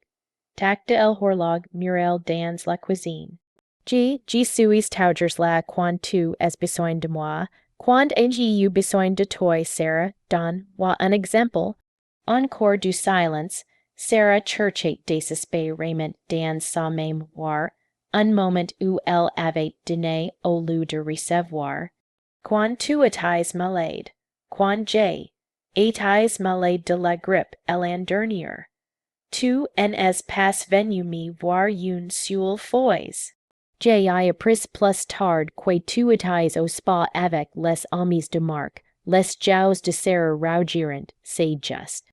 Speaker 1: Tac de el horlog Muriel dans la cuisine. G suis taugers la quand tu as besoin de moi. Quand ai-je eu besoin de toi, Sarah? Donne-moi un exemple. Encore du silence. Sarah cherchait desespérément Raymond dans sa mémoire un moment où elle avait dîné au lieu de recevoir. Quand tu étais malade. Quand étais malade de la grippe l'an dernier. Tu en es pas venu me voir une seule fois. J'ai appris plus tard que tu étais au spa avec les amis de Marc, les jeux de Sarah rougirant, c'est juste.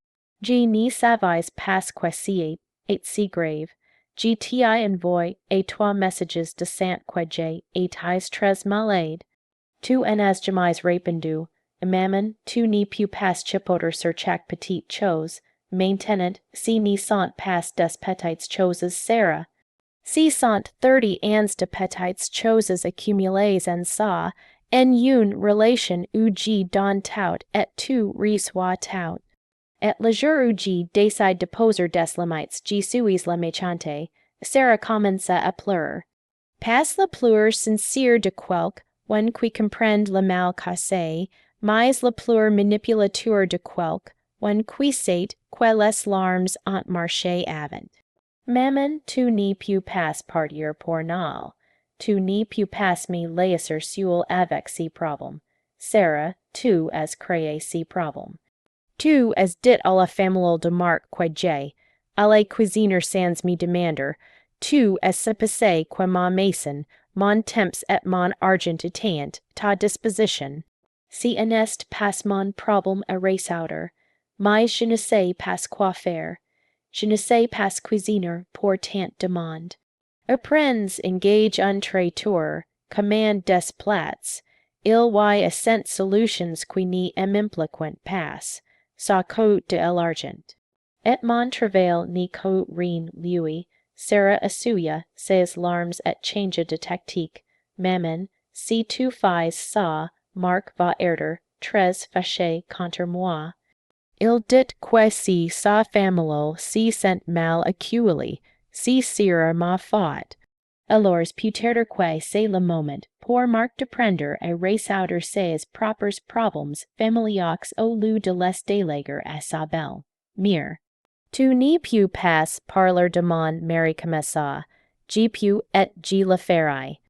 Speaker 1: Je ne savais pas que c'est si grave. Je t'ai envoyé 3 messages de sang que j'étais très malade. Tu en as jamais répondu. Maman, tu ne peux pas chipoter sur chaque petite chose. Maintenant, si ne sont pas des petites choses, Sarah. Si sont 30 ans de petites choses accumulées en ça, en une relation où je donne tout et tu reçois tout. Et le jour où je décide de poser des limites, je suis la méchante. Sarah commença à pleurer. Pas la pleurs sincère de quelqu'un qui comprend le mal cassé, mais la pleurs manipulateur de quelqu'un qui sait que les larmes ont marché avant. Maman, tu ne peux pas partir pour nal. Tu ne peux pas me laisser seul avec ce problème. Sarah, tu as créé ce problème. Tu as dit à la famille de Marc que j'ai, à la cuisiner sans me demander, tu as supposé que ma maison, mon temps et mon argent étaient ta disposition. Si n'est pas mon problème à résoudre, mais je ne sais pas quoi faire. Je ne sais pas cuisiner pour tant de monde. Apprends, engage un traiteur, commande des plats. Il y a 100 solutions qui ne m'impliquent pas. Sa cote de l'argent. Et mon travail ne coûte rien lui. Sarah assuya ses larmes et changea de tactique. Maman, si tu fais ça, Marc va être très fâché contre moi. Il dit que si sa famille se sent mal accueillie, si sera ma faute. Alors peut-être que c'est le moment pour Marc de prendre et résoudre ses propres problèmes familiaux au lieu de les déléguer à sa belle. Mire. Tu ne peux pas parler de mon mari comme ça. Je peux et je le ferai.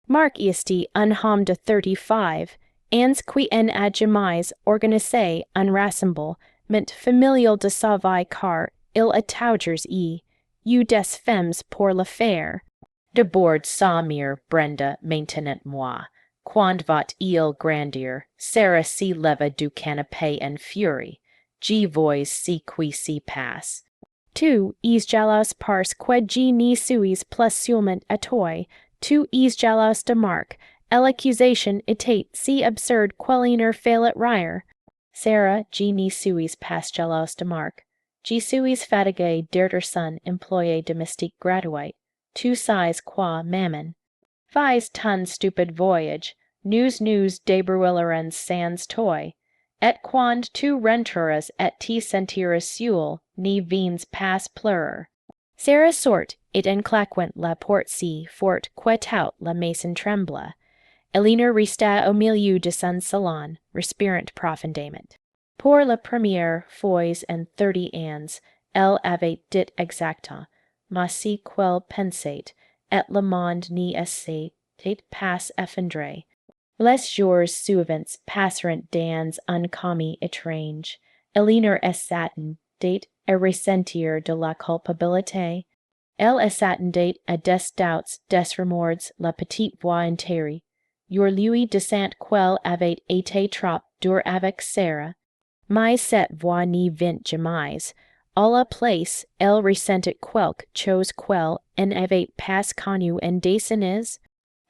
Speaker 1: Marc est un homme de 35, ans qui en a jamais organisé un rassemblement familial de sa vie car il a toujours eu des femmes pour le faire. De bord sa mère, Brenda, maintenant moi. Quand va-t-il grandir? Sarah se leva du canapé en furie. Je vois ce qui se passe. Tu es jalouse parce que je ne suis plus seulement à toi. Tu es jalouse de Marc. L'accusation était si absurde qu'il fallait rire. Sarah, je ne suis pas jalouse de Marc. Je suis fatiguée d'être son employé domestique gratuit. Tu sais quoi, maman? Fais ton stupid voyage. Nous débrouillerons sans toi. Et quand tu rentreras et te sentiras seul, ne viens pas pleurer. Sarah sort et en claquant la porte si fort que tout la maison trembla. Elinor resta au milieu de son salon, respirant profondément. Pour la première fois en 30 ans, elle avait dit exactement, mais ce qu'elle pensait, et le monde ne s'était pas effondré. Les jours suivants passeront dans un calme étrange. Elinor et Satin, date à ressentir de la culpabilité. Elle est date à des doubts, des remords, la petite voix intérieure. Your lui descent quel avait été trop dur avec Sarah. Mais cette voix n'y vint jamais. À la place, elle ressentait quelque chose quel en avait pas connu en des années.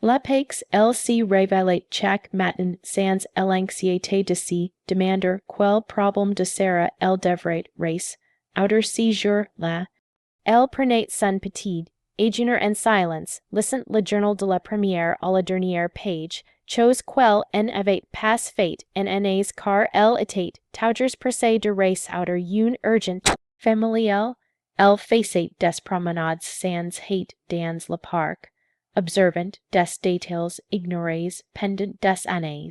Speaker 1: La paix, elle s'y révélait chaque matin sans l'anxiété de s'y demander quel problème de Sarah elle devrait outer ces jours-là. Elle prenait son petit déjeuner en silence, listened le journal de la première à la dernière page, chose quelle en avait pas fait en années car elle était toujours pressée de outer une urgente familiale. Elle faisait des promenades sans hate dans le parc, observant des détails ignorés pendant des années.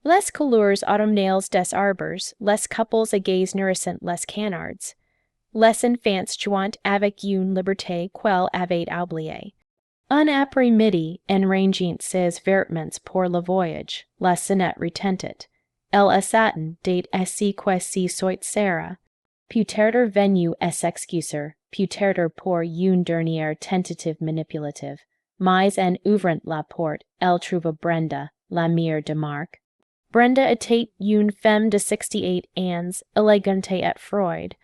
Speaker 1: Les couleurs automnales des arbres, les couples à gaze nourrissant les canards. Les enfants jouant avec une liberté qu'elle avait oubliée. Un après-midi, en rangeant ses vêtements pour le voyage, la sonnette retentit. Elle assatin date ainsi que si soit Sarah. Peut-être venu à s'excuser, peut-être pour une dernière tentative manipulative. Mais en ouvrant la porte, elle trouva Brenda, la mère de Marc. Brenda était une femme de 68 ans, élégante et froide,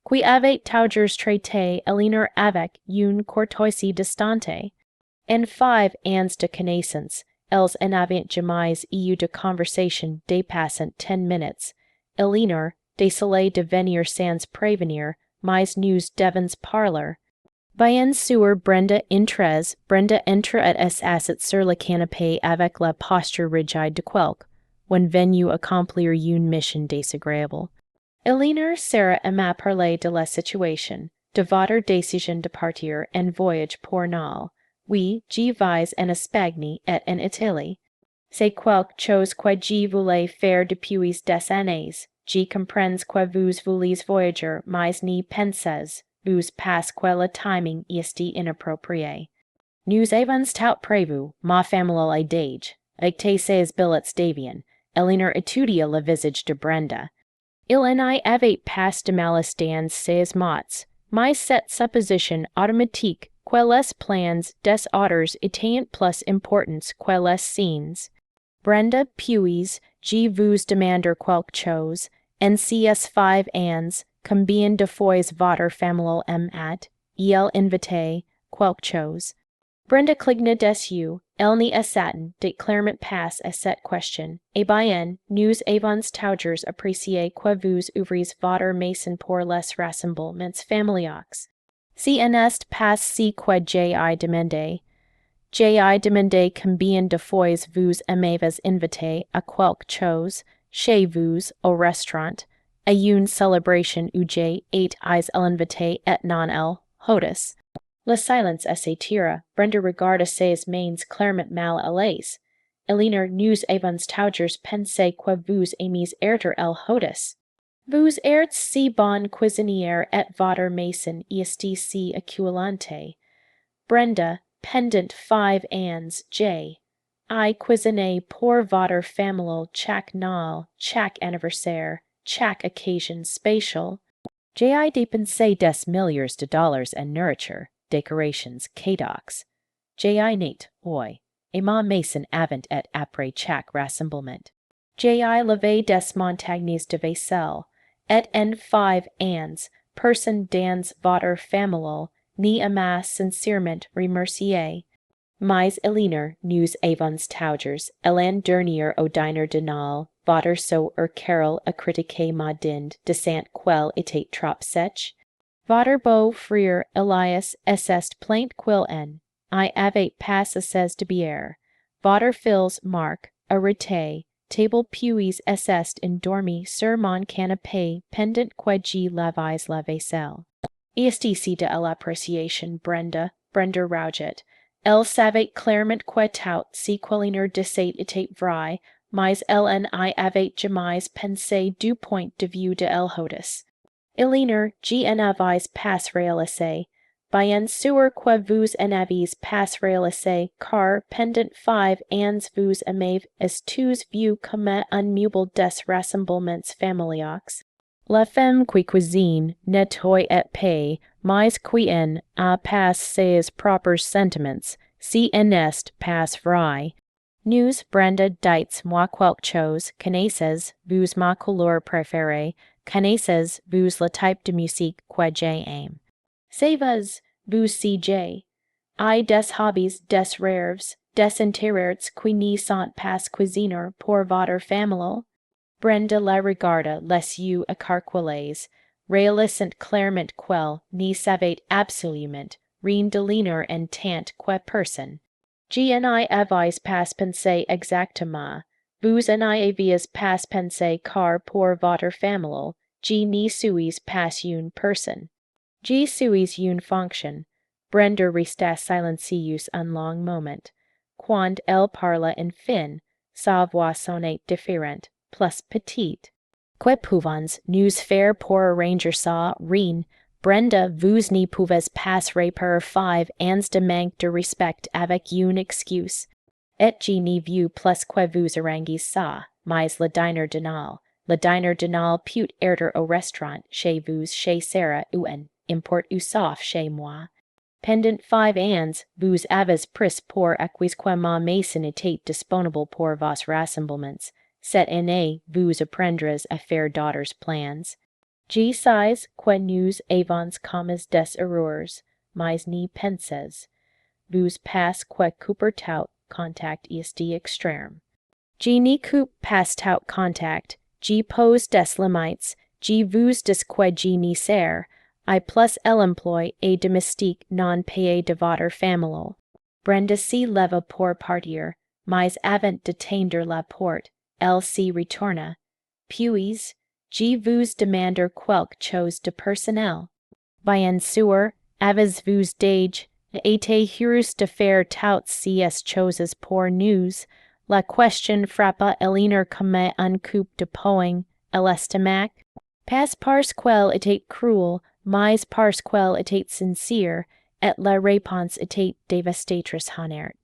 Speaker 1: qui avait toujours traité Elinor avec une courtoisie distante. En 5 ans de connaissance, elles en avaient jamais eu de conversation dépassant 10 minutes. Elinor, désolée de venir sans prévenir, mais nous devons parler. Bien sûr, Brenda entra et s'assit sur le canapé avec la posture rigide de quelqu'un, when venu accomplir une mission désagréable. Elinor Sarah m'a parlé de la situation, de votre décision de partir en voyage pour Nal. Oui, j'y vais en Espagne et en Italie. C'est quelque chose que je voulais faire depuis des années. Je comprends que vous voulez voyager, mais n'y pensez vous pas que le timing est inapproprié. Nous avons tout prévu, ma famille est d'âge. Avec ces billets d'avion, Elinor étudia le visage de Brenda. Il en avait pas de malice dans ses mots, mais cette supposition automatique que les plans des autres étaient plus importants que les siens. Brenda, puis je vous demander quelque chose, en ces 5 ans, combien de fois votre famille m'at, il invité, quelque chose. Brenda cligna des yeux, elle n'y assatin de clairement pas à cette question, et bien, nous avons toujours apprécié que vous ouvriez votre maison pour les rassemblements familiaux. Si n'est pas si que j'ai demandé. J'ai demandé combien de fois vous m'avez invité à quelque chose, chez vous, au restaurant, à une célébration où j'ai été l'invité et non elle, hôtesse. Le silence s'étira. Brenda regarda ses mains clairement mal à l'aise. Elinor, nous avons toujours pensé que vous aimiez être el hôtesse. Vous êtes si bonne cuisinière et votre maison est si acculante. Brenda, pendant 5 ans, I cuisiné pour votre famille chaque Noël, chaque anniversaire, chaque occasion spécial. J'ai dépensé des milliards de dollars en nourriture, decorations, cadeaux. J'ai nate, oi, et ma maison avant et après chaque rassemblement. J'ai lavé des montagnes de vaisselle, et en 5 ans, personne dans votre famille ni m'a sincèrement remercié. Mais Elinor, nous avons toujours, l'an dernier au dîner de Noël, votre so carol a critiqué ma dinde, descent quel était trop sec. Votre beau frère Elias est plaint quil I avais pas assez de bière. Votre fils Marc, arrêté, table puis est endormi sur mon canapé pendant que je lavais la vaisselle. Ici de l'appréciation, Brenda rouget. Elle savait clairement que tout si Elinor disait était vrai, mais elle n'y avait jamais pensé du point de vue de elle hôtesse. Elinor, je n'avais pas réalisé. Bien sûr que vous n'avez pas réalisé, car pendant 5 ans vous m'avez tous vu comme un meuble des rassemblements familiaux. La femme qui cuisine, nettoie et paye, mais qui en a pas ses propres sentiments, si en est pas vrai. Nous, Brenda dites moi quelque chose, connaissez vous ma couleur préférée, connaissez vous le type de musique que j'aime. Savez vous si j'ai I des hobbies, des rêves, des intérêts qui ne sont pas cuisiner pour votre famille? Brenda la regarda les yeux écarquillés, réalisant clairement qu'elle ne savait absolument rien de l'honneur en tant que personne. G and I avais pas pensé exactement, vous and I aviez pas pensé car pour votre famille, G ne suis pas une personne. G suis une fonction. Brenda resta silencieuse un long moment. Quand elle parla enfin, sa voix sonnait différente, plus petite. Que pouvons nous faire pour arranger ça, rien? Brenda, vous ne pouvez pas reparer 5 ans de manque de respect avec une excuse. Et je ne veux plus que vous arrangiez ça, mais le dîner dinal. Le dîner dinal peut être au restaurant, chez vous, chez Sarah, ou importe où sauf chez moi. Pendant 5 ans, vous avez pris pour acquis que ma maison était disponible pour vos rassemblements. Cette année, vous apprendrez à faire d'autres plans. Je sais que nous avons commis des erreurs, mais ne pensez. Vous pas que couper tout contact est extrême. Je ne coupe pas tout contact, je pose des limites, je vous dis que je ne sers. I plus l'emploi et domestique non payé de votre famille. Brenda se leva pour partir, mais avant d'atteindre la porte, elle se retourna. Puis, je vous demande quelque chose de personnel. Bien sûr, avez-vous déjà été heureux de faire toutes ces choses pour nous? La question frappa Elinor comme un coup de poing, à l'estomac. Pas parce qu'elle était cruelle, mais parce qu'elle était sincère, et la réponse était dévastatrice honnête.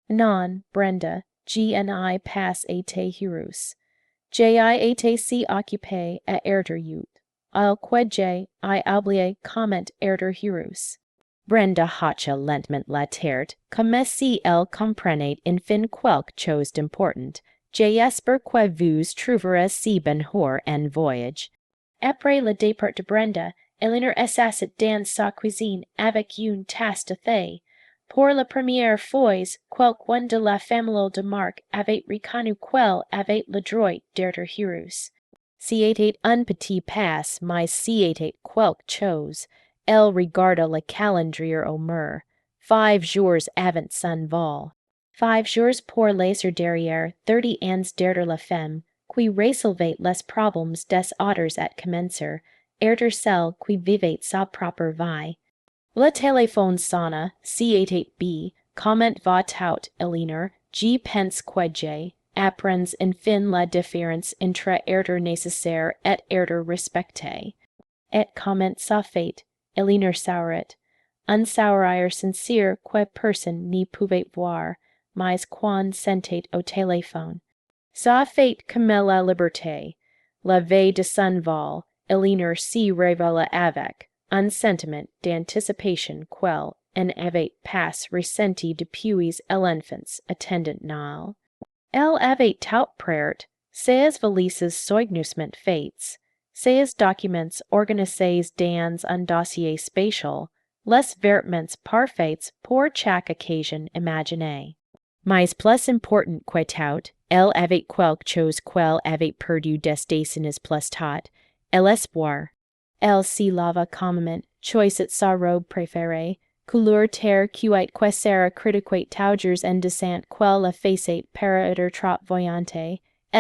Speaker 1: Non, Brenda, je n'ai pas été heureuse. J'ai été si occupée à être youth. Il que j'ai oublié comment être heureuse. Brenda hocha lentement la tête, comme si elle comprenait enfin quelque chose d'important. J'espère que vous trouverez si bonheur en voyage. Après le départ de Brenda, Elinor s'assit dans sa cuisine avec une tasse de thé. Pour la première fois, quelqu'un de la famille de Marc avait reconnu qu'elle avait le droit d'être heureuse. C'était un petit pas, mais c'était quelque chose. Elle regarda le calendrier au mur. 5 jours avant son vol. 5 jours pour laisser derrière 30 ans d'être la femme, qui résolvait les problèmes des autres à commencer, être celle qui vivait sa propre vie. Le téléphone sonna, c'était B. Comment va-t-il, Elinor? Je pense que j'ai apprends enfin la différence entre être nécessaire et être respecté. Et comment ça fait? Elinor sourit. Un sourire sincère que personne ne pouvait voir, mais quand sentait au téléphone. Ça fait comme la liberté. La veille de son vol, Elinor se révéla avec un sentiment d'anticipation qu'elle en avait pas ressenti depuis l'enfance attendant Noël. Elle avait tout prêt, ses valises soigneusement faites, ses documents organisés dans un dossier spécial, les vêtements parfaits pour chaque occasion imaginée. Mais plus important que tout, elle avait quelque chose qu'elle avait perdu des décennies plus tôt, l'espoir. Elle se lava calmement, choisit sa robe préférée, couleur terre que sera critiquée toujours en descente qu'elle la faisait paraître trop voyante, et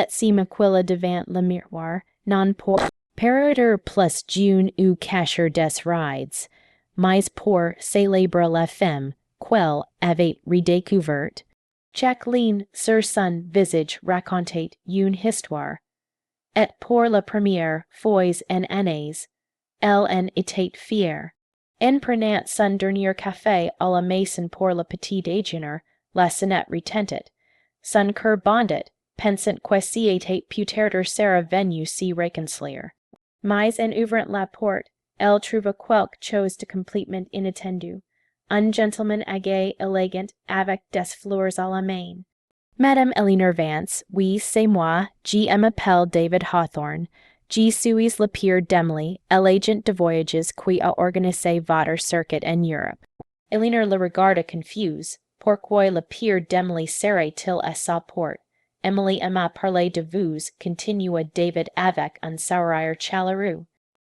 Speaker 1: se maquilla devant le miroir, non pour paraître plus jeune ou cacher des rides, mais pour célébrer la femme qu'elle avait redécouverte. Chaque ligne sur son visage racontait une histoire, et pour la première fois en années, elle en était fière. En prenant son dernier café à la maison pour le petit déjeuner, la sonnette retentit. Son cœur bondit, pensant que c'était peut-être sera venu se réconcilier. Mais en ouvrant la porte, elle trouva quelques chose de complétement inattendu. Un gentleman agé élégant avec des fleurs à la main. Madame Eleanor Vance, oui, c'est moi, je m'appelle David Hawthorne. Je suis le peer d'Emily, l'agent de voyages qui a organisé votre circuit en Europe. Eleanor le regarda confuse. Pourquoi le peer d'Emily serait-il à sa porte? Emily m'a parlé de vous, continua David avec un sourire chaleureux.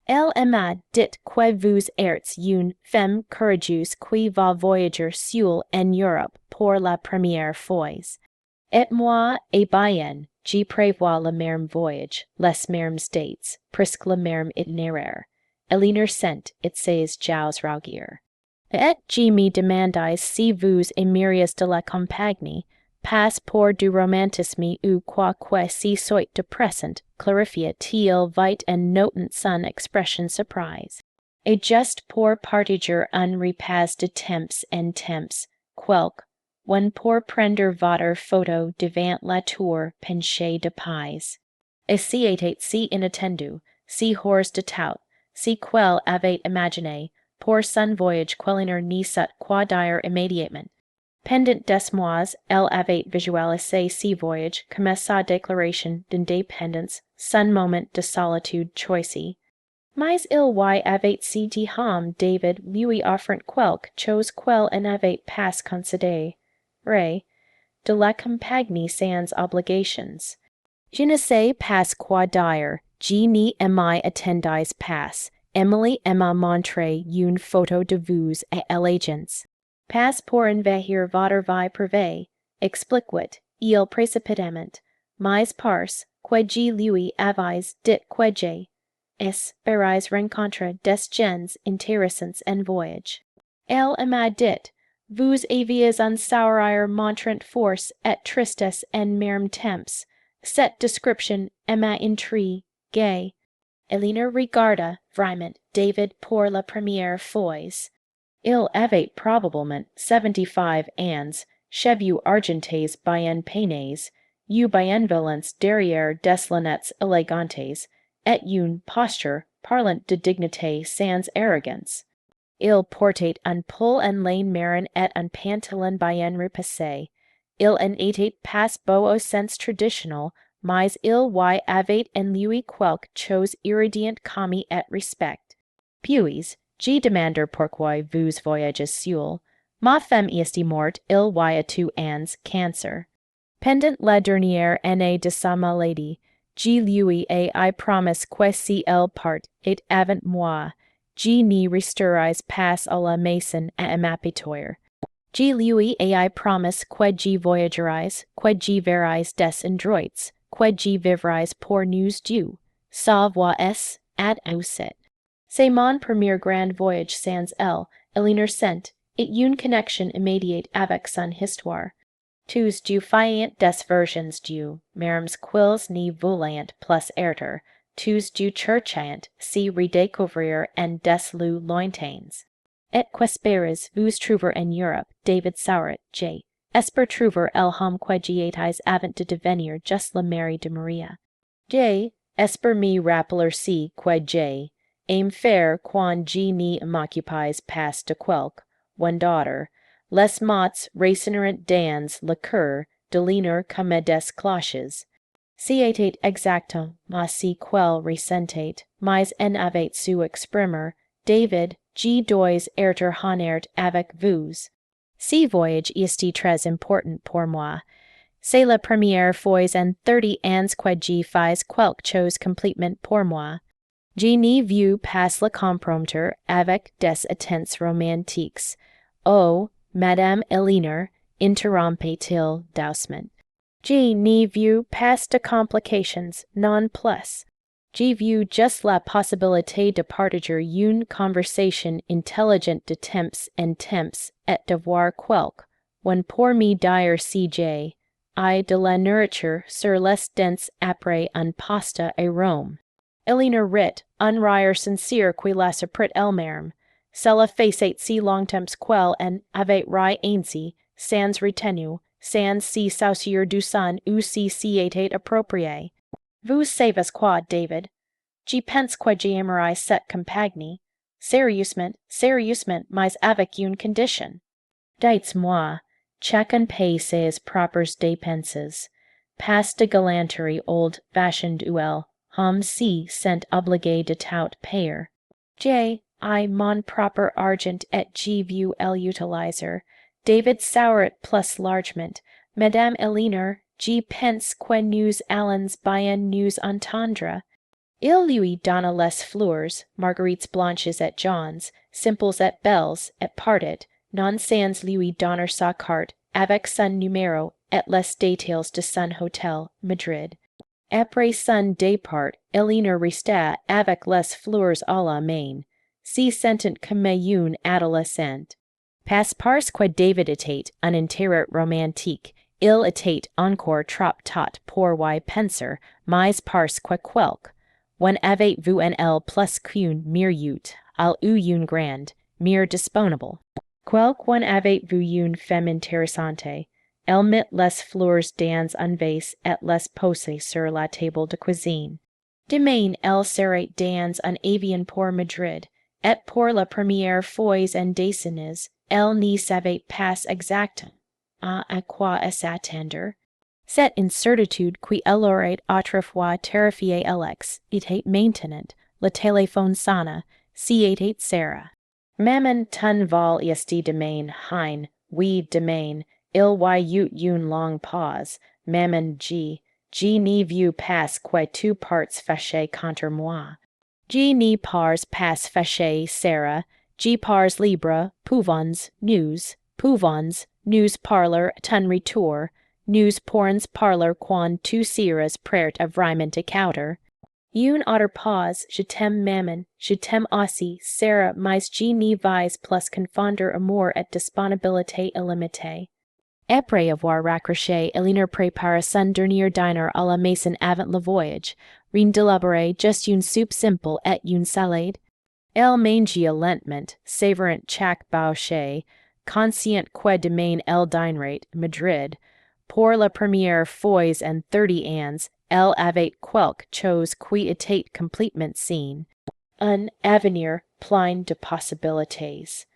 Speaker 1: Elle m'a dit que vous êtes une femme courageuse qui va voyager seule en Europe pour la première fois. Et moi, eh bien, je prévois le même voyage, les mêmes dates, presque le même itinéraire. Eleanor sent it ses jaus raugir. Et je me demandais si vous aimeriez de la compagnie, pas pour du romantisme ou quoi que si soit de présent, clarifia-t-il vite en notant son expression surprise. Et juste pour partager un repas de temps en temps, quelque, one pour prendre votre photo devant la tour penchée de Pise. Et si était si inattendu, si hors de tout, si quel avait imaginé, pour son voyage quelqu'un n'y sut quoi dire immédiatement. Pendant des mois, elle avait visualisé ce voyage comme sa déclaration d'indépendance, son moment de solitude choisi. Mais il y avait si David lui offrant quelque chose qu'elle n'avait pas considéré, de la compagnie sans obligations. Je ne sais pas quoi dire, je n'y m'y attendais pas. Emily m'a montré une photo de vous et l'agence. Pas pour envahir votre vie privée, expliquait il précipitamment, mais parce que je lui avais dit que j'espérais rencontrer des gens intéressants en voyage. Elle m'a dit, vous aviez un sourire montrant force et tristesse en même temps. Cette description m'a intrigué. Eleanor regarda vraiment David pour la première fois. Il avait probablement 75 ans, cheveux argentés bien peinés, une bienveillance derrière des lunettes élégantes, et une posture parlant de dignité sans arrogance. Il portait un pull en laine marron et un pantalon bien repassé. Il en était pas beau au sens traditionnel, mais il y avait en lui quelque chose irradiant comme et respect. Puis, je demande pourquoi vous voyagez seul. Ma femme est morte il y a 2 ans, cancer. Pendant la dernière année de sa maladie, je lui ai promis que si elle part et avant moi, je n'y resterais pas à la maison à m'apitoyer. Je lui ai promis que je voyagerais, que je verrais des endroits, que je vivrais pour nous deux. Sa voix est ad auset. C'est mon premier grand voyage sans elle, Eleanor sent, et une connexion immédiate avec son histoire. Tous du fiant des versions du, merems quils ni volant plus erter, tous du cherchant si redécouvrir en des lieux lointains. Et qu'espérez vous trouver en Europe, David Sauret, J. Esper trouver el homme que j'étais avant de devenir juste le mari de Maria. J. Esper me rappeler si que J. aime faire quand je n'y m'occupais pas de quelque, one daughter, les mots récinerant dans le cœur de l'honneur comme des cloches. Si était exactement si quel ressentait, mais en avait su exprimer, David, je dois être honnête avec vous. Ce voyage est très important pour moi. C'est la première fois en 30 ans que je fais quelque chose complètement pour moi. Je n'y veux pas le compromettre avec des attentes romantiques. Oh, Madame Eleanor, interrompit-il doucement. Je n'y veux pas de complications, non plus. Je veux juste la possibilité de partager une conversation intelligente de temps en temps et de voir quelque, one pour me dire si j'ai, de la nourriture sur les dents après un pasta et rhum. Eleanor rit, un rire sincere qui la surprit elle-même. Cela faisait si longtemps qu'elle en avait ri ainsi, sans retenue, sans si saucier du son ou si était approprié. Vous savez quoi, David? G pence quagiameri set compagni, seriusment, mais avec une condition. Dites-moi, chacun paye ses propres dépenses. Pas de galanterie old-fashioned uel, hom si sent obligé de tout payer. I mon proper argent et G vu utilizer. David Sauret plus largement. Madame Elinor, G pence que nous allons bien nous entendre. Il lui donna les fleurs, marguerites blanches et jaunes, simples et belles, et parted, non sans lui donner sa carte, avec son numéro, et les détails de son hôtel, Madrid. Après son départ, Elinor resta avec les fleurs à la main. Si sentent comme une adolescente. Pas parce que David était un intérêt romantique, il était encore trop tôt pour y penser, mais parce que when avez-vous un L plus qu'une miriute, al ou une grande, mire disponible. When avez-vous une femme intéressante, elle mit les fleurs dans un vase et les posa sur la table de cuisine. Demain elle serait dans un avion pour Madrid, et pour la première fois en des années, elle n'y savait pas exactement à quoi s'attendre. Cette incertitude qui elle aurait autrefois terrifié Alex était maintenant, le téléphone sonna, si était Sarah. Maman ton vol esti demain, hein, oui demain, il y eut une longue pause, maman n'y vu pas que tu parts fâché contre moi. N'y pars pas fâché, Sarah, pars libre, pouvons, nous parler ton retour, nous pourrons parler quand tu seras prêt à vraiment écouter. Une autre pause, je t'aime maman, je t'aime aussi, Sarah, mais je n'y vais plus confondre amour et disponibilité illimitée. Après avoir raccroché, Elinor prépara son dernier dîner à la maison avant le voyage, rien d'élaboré, juste une soupe simple et une salade. Elle mangia lentement, savourant chaque bouchée, conscient que demain elle dînerait Madrid. Pour la première fois en 30 ans, elle avait quelque chose qui était complètement sain. Un avenir plein de possibilités.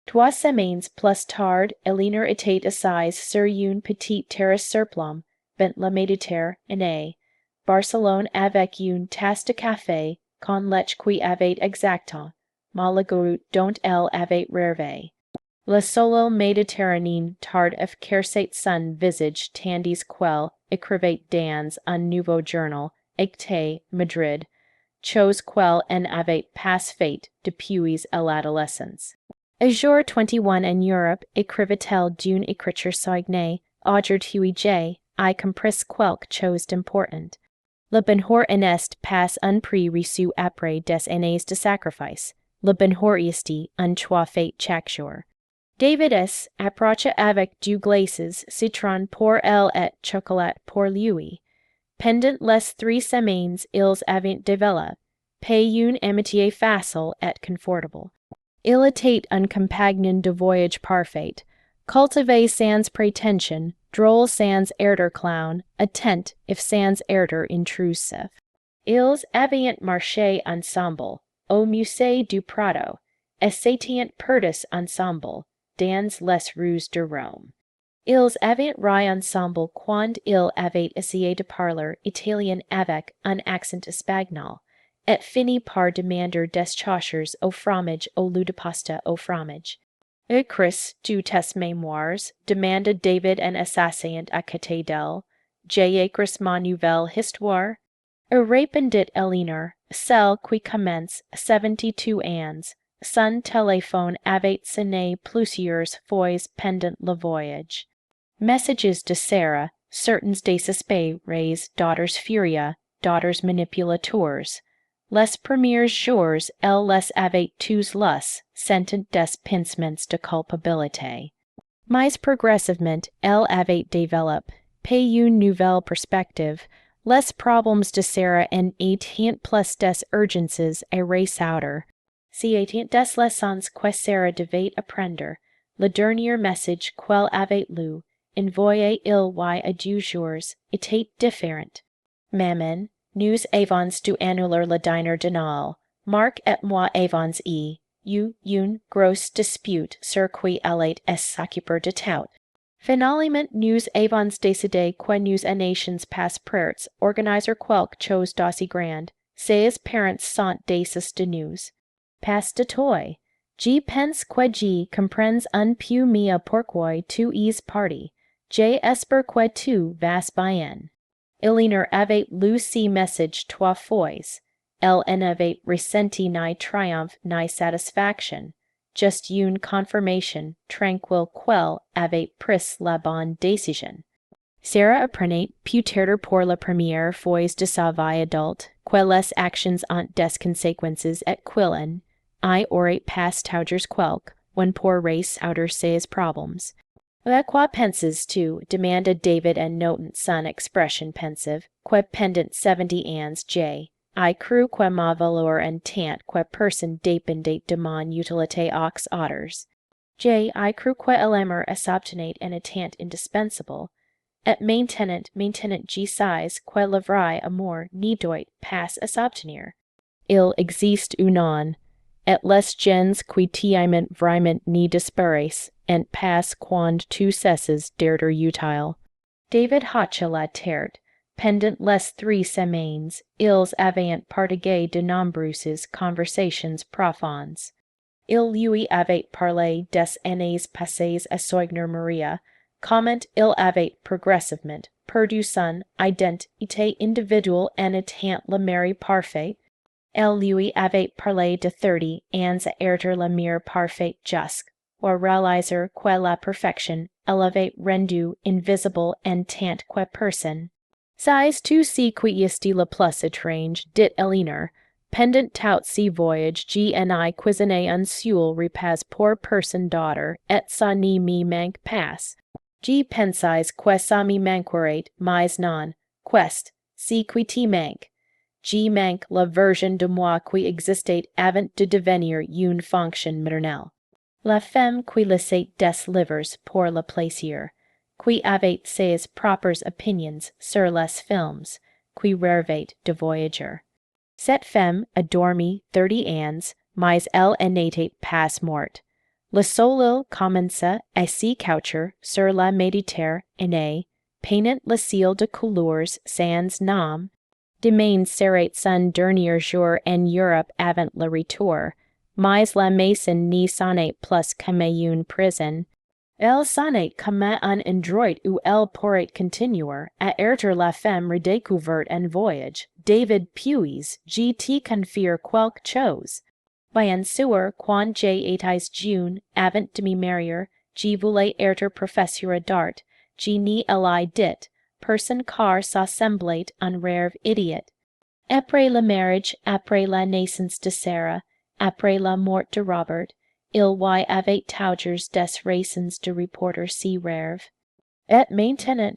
Speaker 1: 3 semaines plus tard, Elinor était assise sur une petite terrasse sur plomb, vent la Méditerranée, Barcelone avec une tasse de café, con lech qui avait exactement, malgré dont elle avait rêvé. Le soleil méditerranéen tard éclaircit son visage tandis qu'elle écrivait dans un nouveau journal, écrit Madrid, chose qu'elle en avait pas faite depuis l'adolescence. A jour 21 en Europe, écrivait-elle d'une écriture soignée, aujourd'hui I compris quelque chose d'important. Le bonheur est pas un prix reçu après des années de sacrifice. Le bonheur est un choix fait chaque jour. David S. approcha avec du glaces, citron pour elle et chocolat pour lui. Pendant les 3 semaines, ils avaient développé une amitié facile et confortable. Il était un compagnon de voyage parfait, cultivé sans prétention, drôle sans air clown, attent if sans air intrusif. Ils avaient marché ensemble, au musée du Prado, et s'étaient perdus ensemble, dans les rues de Rome. Ils avaient ri ensemble quand ils avaient essayé de parler italien avec un accent espagnol, et fini par demander des chaussures au fromage au lieu de pasta au fromage. Chris, du tes mémoires, demanda David un assassin à côté d'elle. J'ai écrit ma nouvelle histoire. Répondit Elinor, celle qui commence 72 ans. Son téléphone avait sonné plusieurs fois pendant le voyage. Messages de Sarah, certains désespérés, daughters furia, daughters manipulateurs. Les premiers jours, elle les avait tous lus, sentent des pincements de culpabilité. Mais progressivement, elle avait développé, une nouvelle perspective, les problèmes de Sarah en étaient plus des urgences à résoudre. Si étaient des leçons que Sarah devait apprendre, le dernier message qu'elle avait lu, envoyé il y a 2 jours, était différent. Maman, nous avons du annuler le diner denal. Marc et moi avons eu une grosse dispute sur qui allait s'occuper de tout. Finalement, nous avons décidé que nous nations pas prêts organiser quelque chose d'aussi grand. Ses parents sont des de nous. Pas de toi. Je pense que je comprends un peu mieux pourquoi tu es parti. J'espère que tu vas bien. Eleanor avait lu ce message 3 fois. Elle en avait ressenti ni triomphe ni satisfaction. Just une confirmation tranquille qu'elle avait pris la bonne décision. Sarah apprenait peut-être pour la première fois de sa vie adulte que les actions ont des conséquences et qu'elle I aurait pas toujours quelque, when pour race outer ses problems. De quoi penses-tu? Demanded David and noted son expression pensive, que pendant 70 ans J. I crus que ma valeur en tant que personne dépendait de mon utilité aux autres. J. I crus que l'amour s'obtenait en étant indispensable. Et maintenant je sais que le vrai amour ne doit pas s'obtenir. Il existe ou non. Et les gens qui t'aiment vraiment ne disparaissent, et pas quand tu cesses d'être utile. David hocha la terre. Pendant les 3 semaines, ils avaient partagé de nombreuses conversations profondes. Il lui avait parlé des années passées à Soigner Maria, comment il avait progressivement perdu son identité individuelle en étant le mari parfait. Elle lui avait parlé de 30 ans à être la mère parfaite jusqu'à réaliser que la perfection elle avait rendu invisible en tant que personne. Sais-tu ce qui est le plus étrange, dit Eleanor, pendant tout ce voyage I cuisinais un seul repas pour personne d'autre, et ça ne me manque pas. Je pensais que ça me manquerait, mais non, qu'est ce qui te manque? Je manque la version de moi qui existait avant de devenir une fonction maternelle. La femme qui laissait des livres pour le plaisir, qui avait ses propres opinions sur les films, qui rêvait de voyager. Cette femme a dormi 30 ans, mais elle n'était pas morte. Le soleil commença à se coucher sur la Méditerranée, peignant le ciel de couleurs sans nom. Demain serait son dernier jour en Europe avant le retour, mais la maison ne sonnait plus comme une prison. Elle sonnait comme un endroit où elle pourrait continuer à être la femme redécouverte en voyage. David puis, je te confie quelque chose. Bien sûr, quand j'étais jeune, avant de me marier, je voulais être professeur d'art. Je ne l'ai dit, personne car ça semblait un rêve idiot. Après le mariage, après la naissance de Sarah, après la mort de Robert, il y avait toujours des raisons de reporter ce rêve. Et maintenant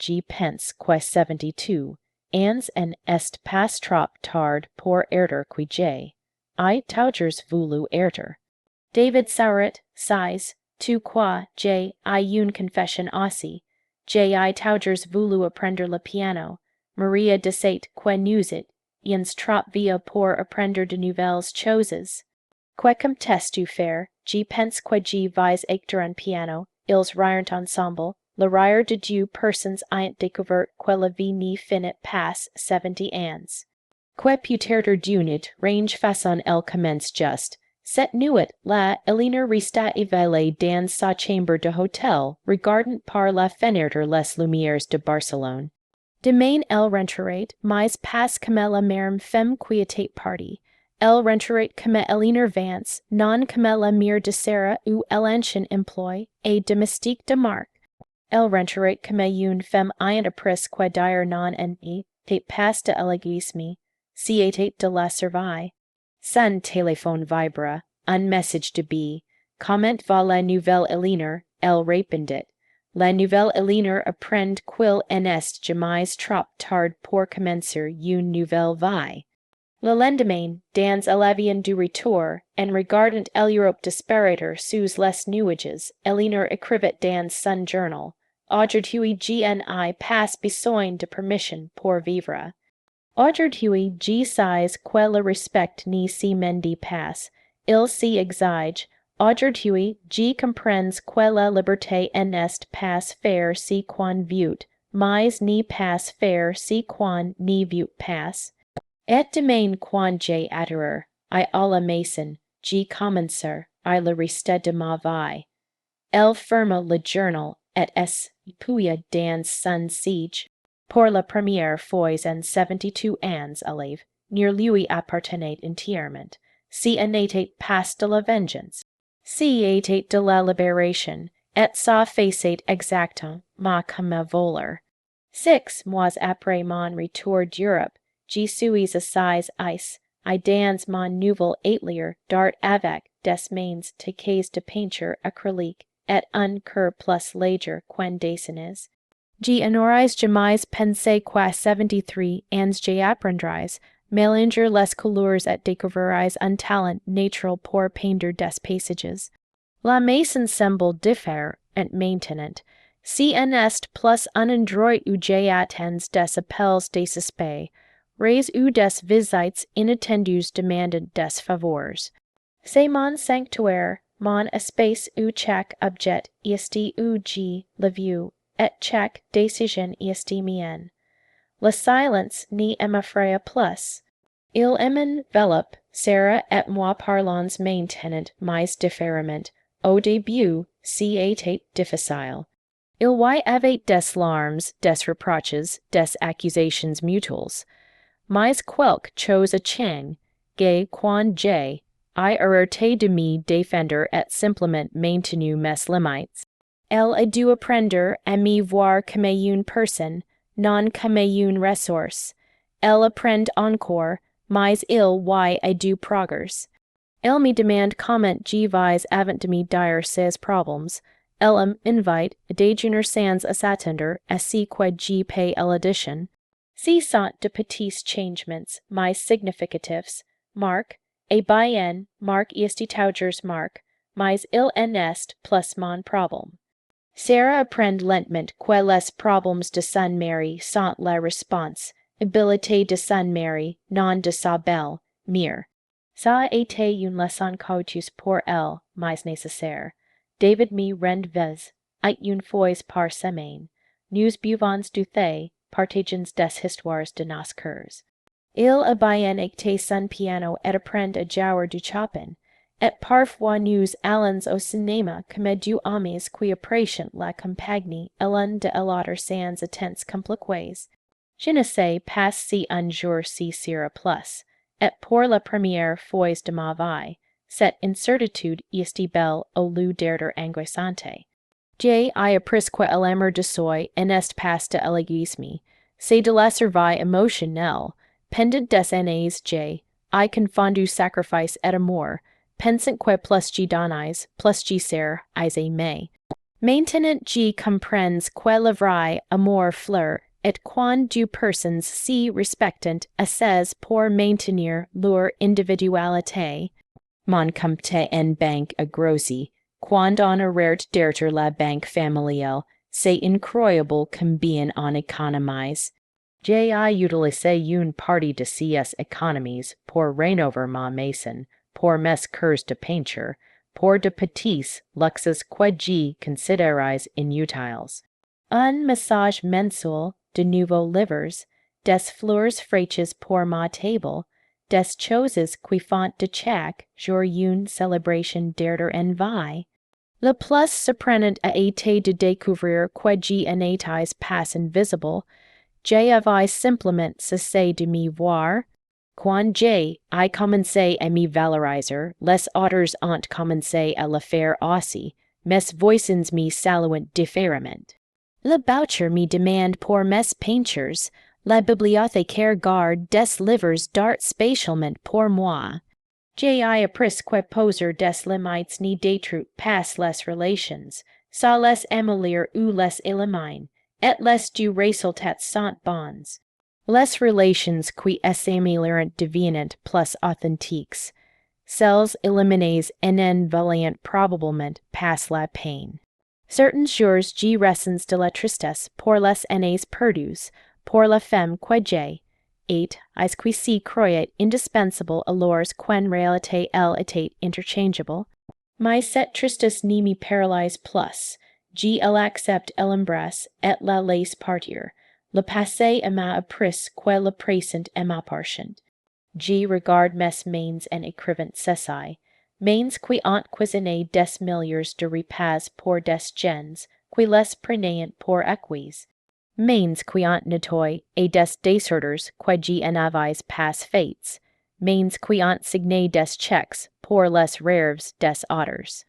Speaker 1: je pense que 72 ans en est pas trop tard pour être qui j'ai. I toujours voulu être. David Sauret, sais, tu quoi, j'ai une confession aussi. J'ai toujours voulu apprendre le piano. Maria disait que nous étions trop vieux pour apprendre de nouvelles choses. Que comptes-tu faire? Je pense que je vais écouter un piano. Ils rirent ensemble. Le rire de 2 personnes ayant découvert que la vie ne finit pas 70 ans. Que peut-être d'unit, range façon elle commence juste. Cette nuit, la Eleanor resta éveillée dans sa chambre de hôtel, regardant par la fenêtre les lumières de Barcelone. Demain elle rentrerait, mais pas comme la même femme qui était partie. Elle rentrerait comme Eleanor Vance, non comme la mère de Sarah ou l'ancien emploi et domestique de Marc. Elle rentrerait comme une femme ayant appris que dire non n'était pas de l'égoïsme, si était de la survie. Son téléphone vibra, un message de B. Comment va la nouvelle Eleanor? Elle répondit. La nouvelle Eleanor apprend qu'il n'est jamais trop tard pour commencer une nouvelle vie. Le lendemain, dans l'avion du retour, en regardant l'Europe disparaître sous les nuages, Eleanor écrivait dans son journal. Aujourd'hui je n'ai pas besoin de permission pour vivre. Aujourd'hui G size que le respect ni si mendi passe, il si exige. Aujourd'hui G comprends que la liberté n'est pas faire si quan veut, mais ni pas faire si quan ni veut pas. Et demain quan j'ai adherer, I à la maison, G commencer, I le reste de ma vie. Elle ferme le journal, et es puya dans son siege. Pour la première fois en 72 ans élève, near lui appartenait entièrement, si en était pas de la vengeance, si était de la libération, et ça faisait exactement comme voleur. 6 mois après mon retour d'Europe, je suis assis ice, I dans mon nouvel atelier d'art avec des mains taquées de peinture acrylique, et un cœur plus léger qu'un dessines. Je n'aurais jamais pensé qu'à 73 ans j'apprendrais, mélanger les couleurs et découvrirais un talent naturel pour peindre des paysages. La maison semble diffère et maintenant, si en est plus un endroit où j'attends des appels désespérés, res où des visites inattendues demandent des favors. C'est mon sanctuaire, mon espace où chaque objet est où j'ai la vue, et chaque décision est mienne. Le silence n'y m'effraie plus. Il m'enveloppe, Sarah et moi parlons maintenant mais différemment. Au début, c'était difficile. Il y avait des larmes, des reproches, des accusations mutuelles. Mais quelque chose a changé, quand j'ai arrêté de me défendre et simplement maintenu mes limites. Elle a dû apprendre à me voir comme une personne, non comme une ressource. Elle apprend encore, mais il y a du progrès. Elle me demande comment je vais avant de me dire ses problèmes. Elle m'invite à déjeuner sans s'attendre à ce que je paie l'addition. Ce sont de petits changements, mais significatifs. Marc, et bien, Marc est toujours Marc, mais il en est plus mon problème. Sarah apprend lentement que les problèmes de son mari sont la réponse, habileté de son mari, non de sa belle, mère. Ça a été une leçon coûteuse pour elle, mais nécessaire. David me rend vis, et une fois par semaine. Nous buvons du thé, partageons des histoires de nos cœurs. Il a bien été son piano et apprend à jouer du Chopin, et parfois nous allons au cinéma comme deux amis qui apprécient la compagnie l'un de l'autre sans attentes compliquées. Je ne sais pas si un jour ci sera plus, et pour la première fois de ma vie, cette incertitude est belle au lieu d'être angoissante. J'ai appris que l'amour de soi n'est pas de l'égoïsme, c'est de la survie émotionnelle. Pendant des années j'ai confondu sacrifice et amour, pensant que plus je donnais, plus je serais aimé. Maintenant je comprends que le vrai amour fleur, et quand deux personnes se respectent assez pour maintenir leur individualité. Mon compte en banque a grossi, quand on arrête d'être la banque familiale, c'est incroyable combien on économise. J'ai utilisé une partie de ces économies pour rénover ma maison, pour mes cours de peinture, pour de petits luxes que je considérais inutiles. Un message mensuel, de nouveaux livres, des fleurs fraîches pour ma table, des choses qui font de chaque jour une célébration d'être en vie. Le plus surprenant a été de découvrir que je n'étais pas invisible. J'avais simplement cessé de me voir. Quand j'ai commencé à me valoriser, les autres ont commencé à le faire aussi. Mes voisins me saluent différemment. Le boucher me demande pour mes peintures. La bibliothécaire garde des livres d'art spécialement pour moi. J'ai appris que poser des limites ni détruire pas les relations, ça les améliorer ou les éliminer, et les du résultat sont bons. Les relations qui s'améliorent deviennent plus authentiques. Celles éliminées en valent probablement pas la peine. Certains jours je ressens de la tristesse pour les années perdues, pour la femme que j'ai, 8 Is qui si croyait indispensable allures quen realite el etate interchangeable. My set tristus nimi paralyse plus, G el accept el embrace, et la laisse partir, le passé emma appris que le present emma parcent. G regard mes mains and écrivant cessi, mains qui ont cuisiné des milliers de repas pour des gens, qui les prenaient pour equis, mains qui ont nettoyé et des deserters qui G en avis pass fates, mains qui ont signé des checks pour les rêves des auteurs.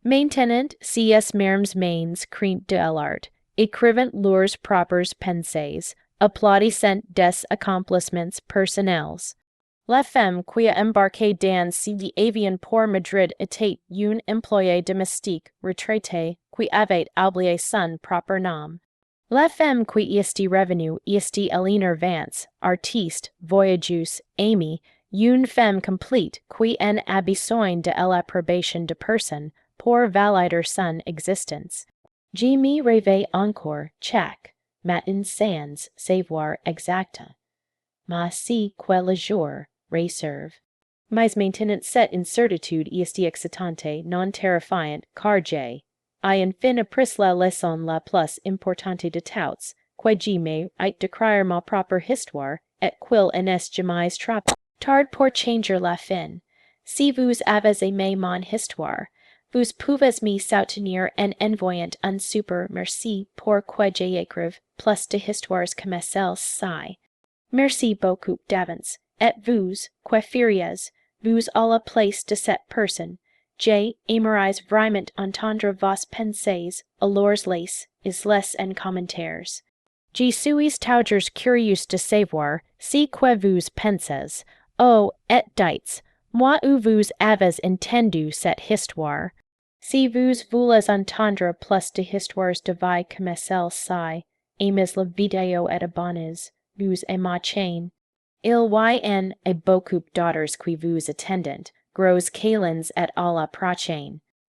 Speaker 1: Maintenant, cs merms mains crient de l'art, écrivant leurs propres pensées, applaudissant des accomplissements personnels. La femme qui a embarqué dans l'avion pour Madrid était une employée domestique retraitée qui avait oublié son propre nom. La femme qui est revenue est Elinor Vance, artiste, voyageuse, amie, une femme complète qui en a besoin de l'approbation de personne pour valider son existence. Je me rêve encore, chaque matin sans savoir exacta. Mais si que le jour reserve. Mais maintenant cette incertitude est excitante, non terrifiante, car j'ai, I enfin appris la leçon la plus importante de toutes, que je me it décrire ma propre histoire, et qu'il en est jamais trop tard pour changer la fin. Si vous avez aimé mon histoire, vous pouvez me soutenir en envoyant un super merci pour que j'écrive plus de histoires comme celle-ci. Merci beaucoup d'avance, et vous, que feriez, vous à la place de cette personne, j'aimerais vraiment entendre vos pensées, alors les en commentaires. Je suis toujours curieux de savoir si que vous pensez, oh, et dites, moi où vous avez entendu cette histoire. Si vous voulez entendre plus de histoires de vie comme celle-ci, aimez la vidéo et abonnez vous et ma chaîne. Il y en a beaucoup d'autres qui vous attendent, gros câlins et à la prochaine.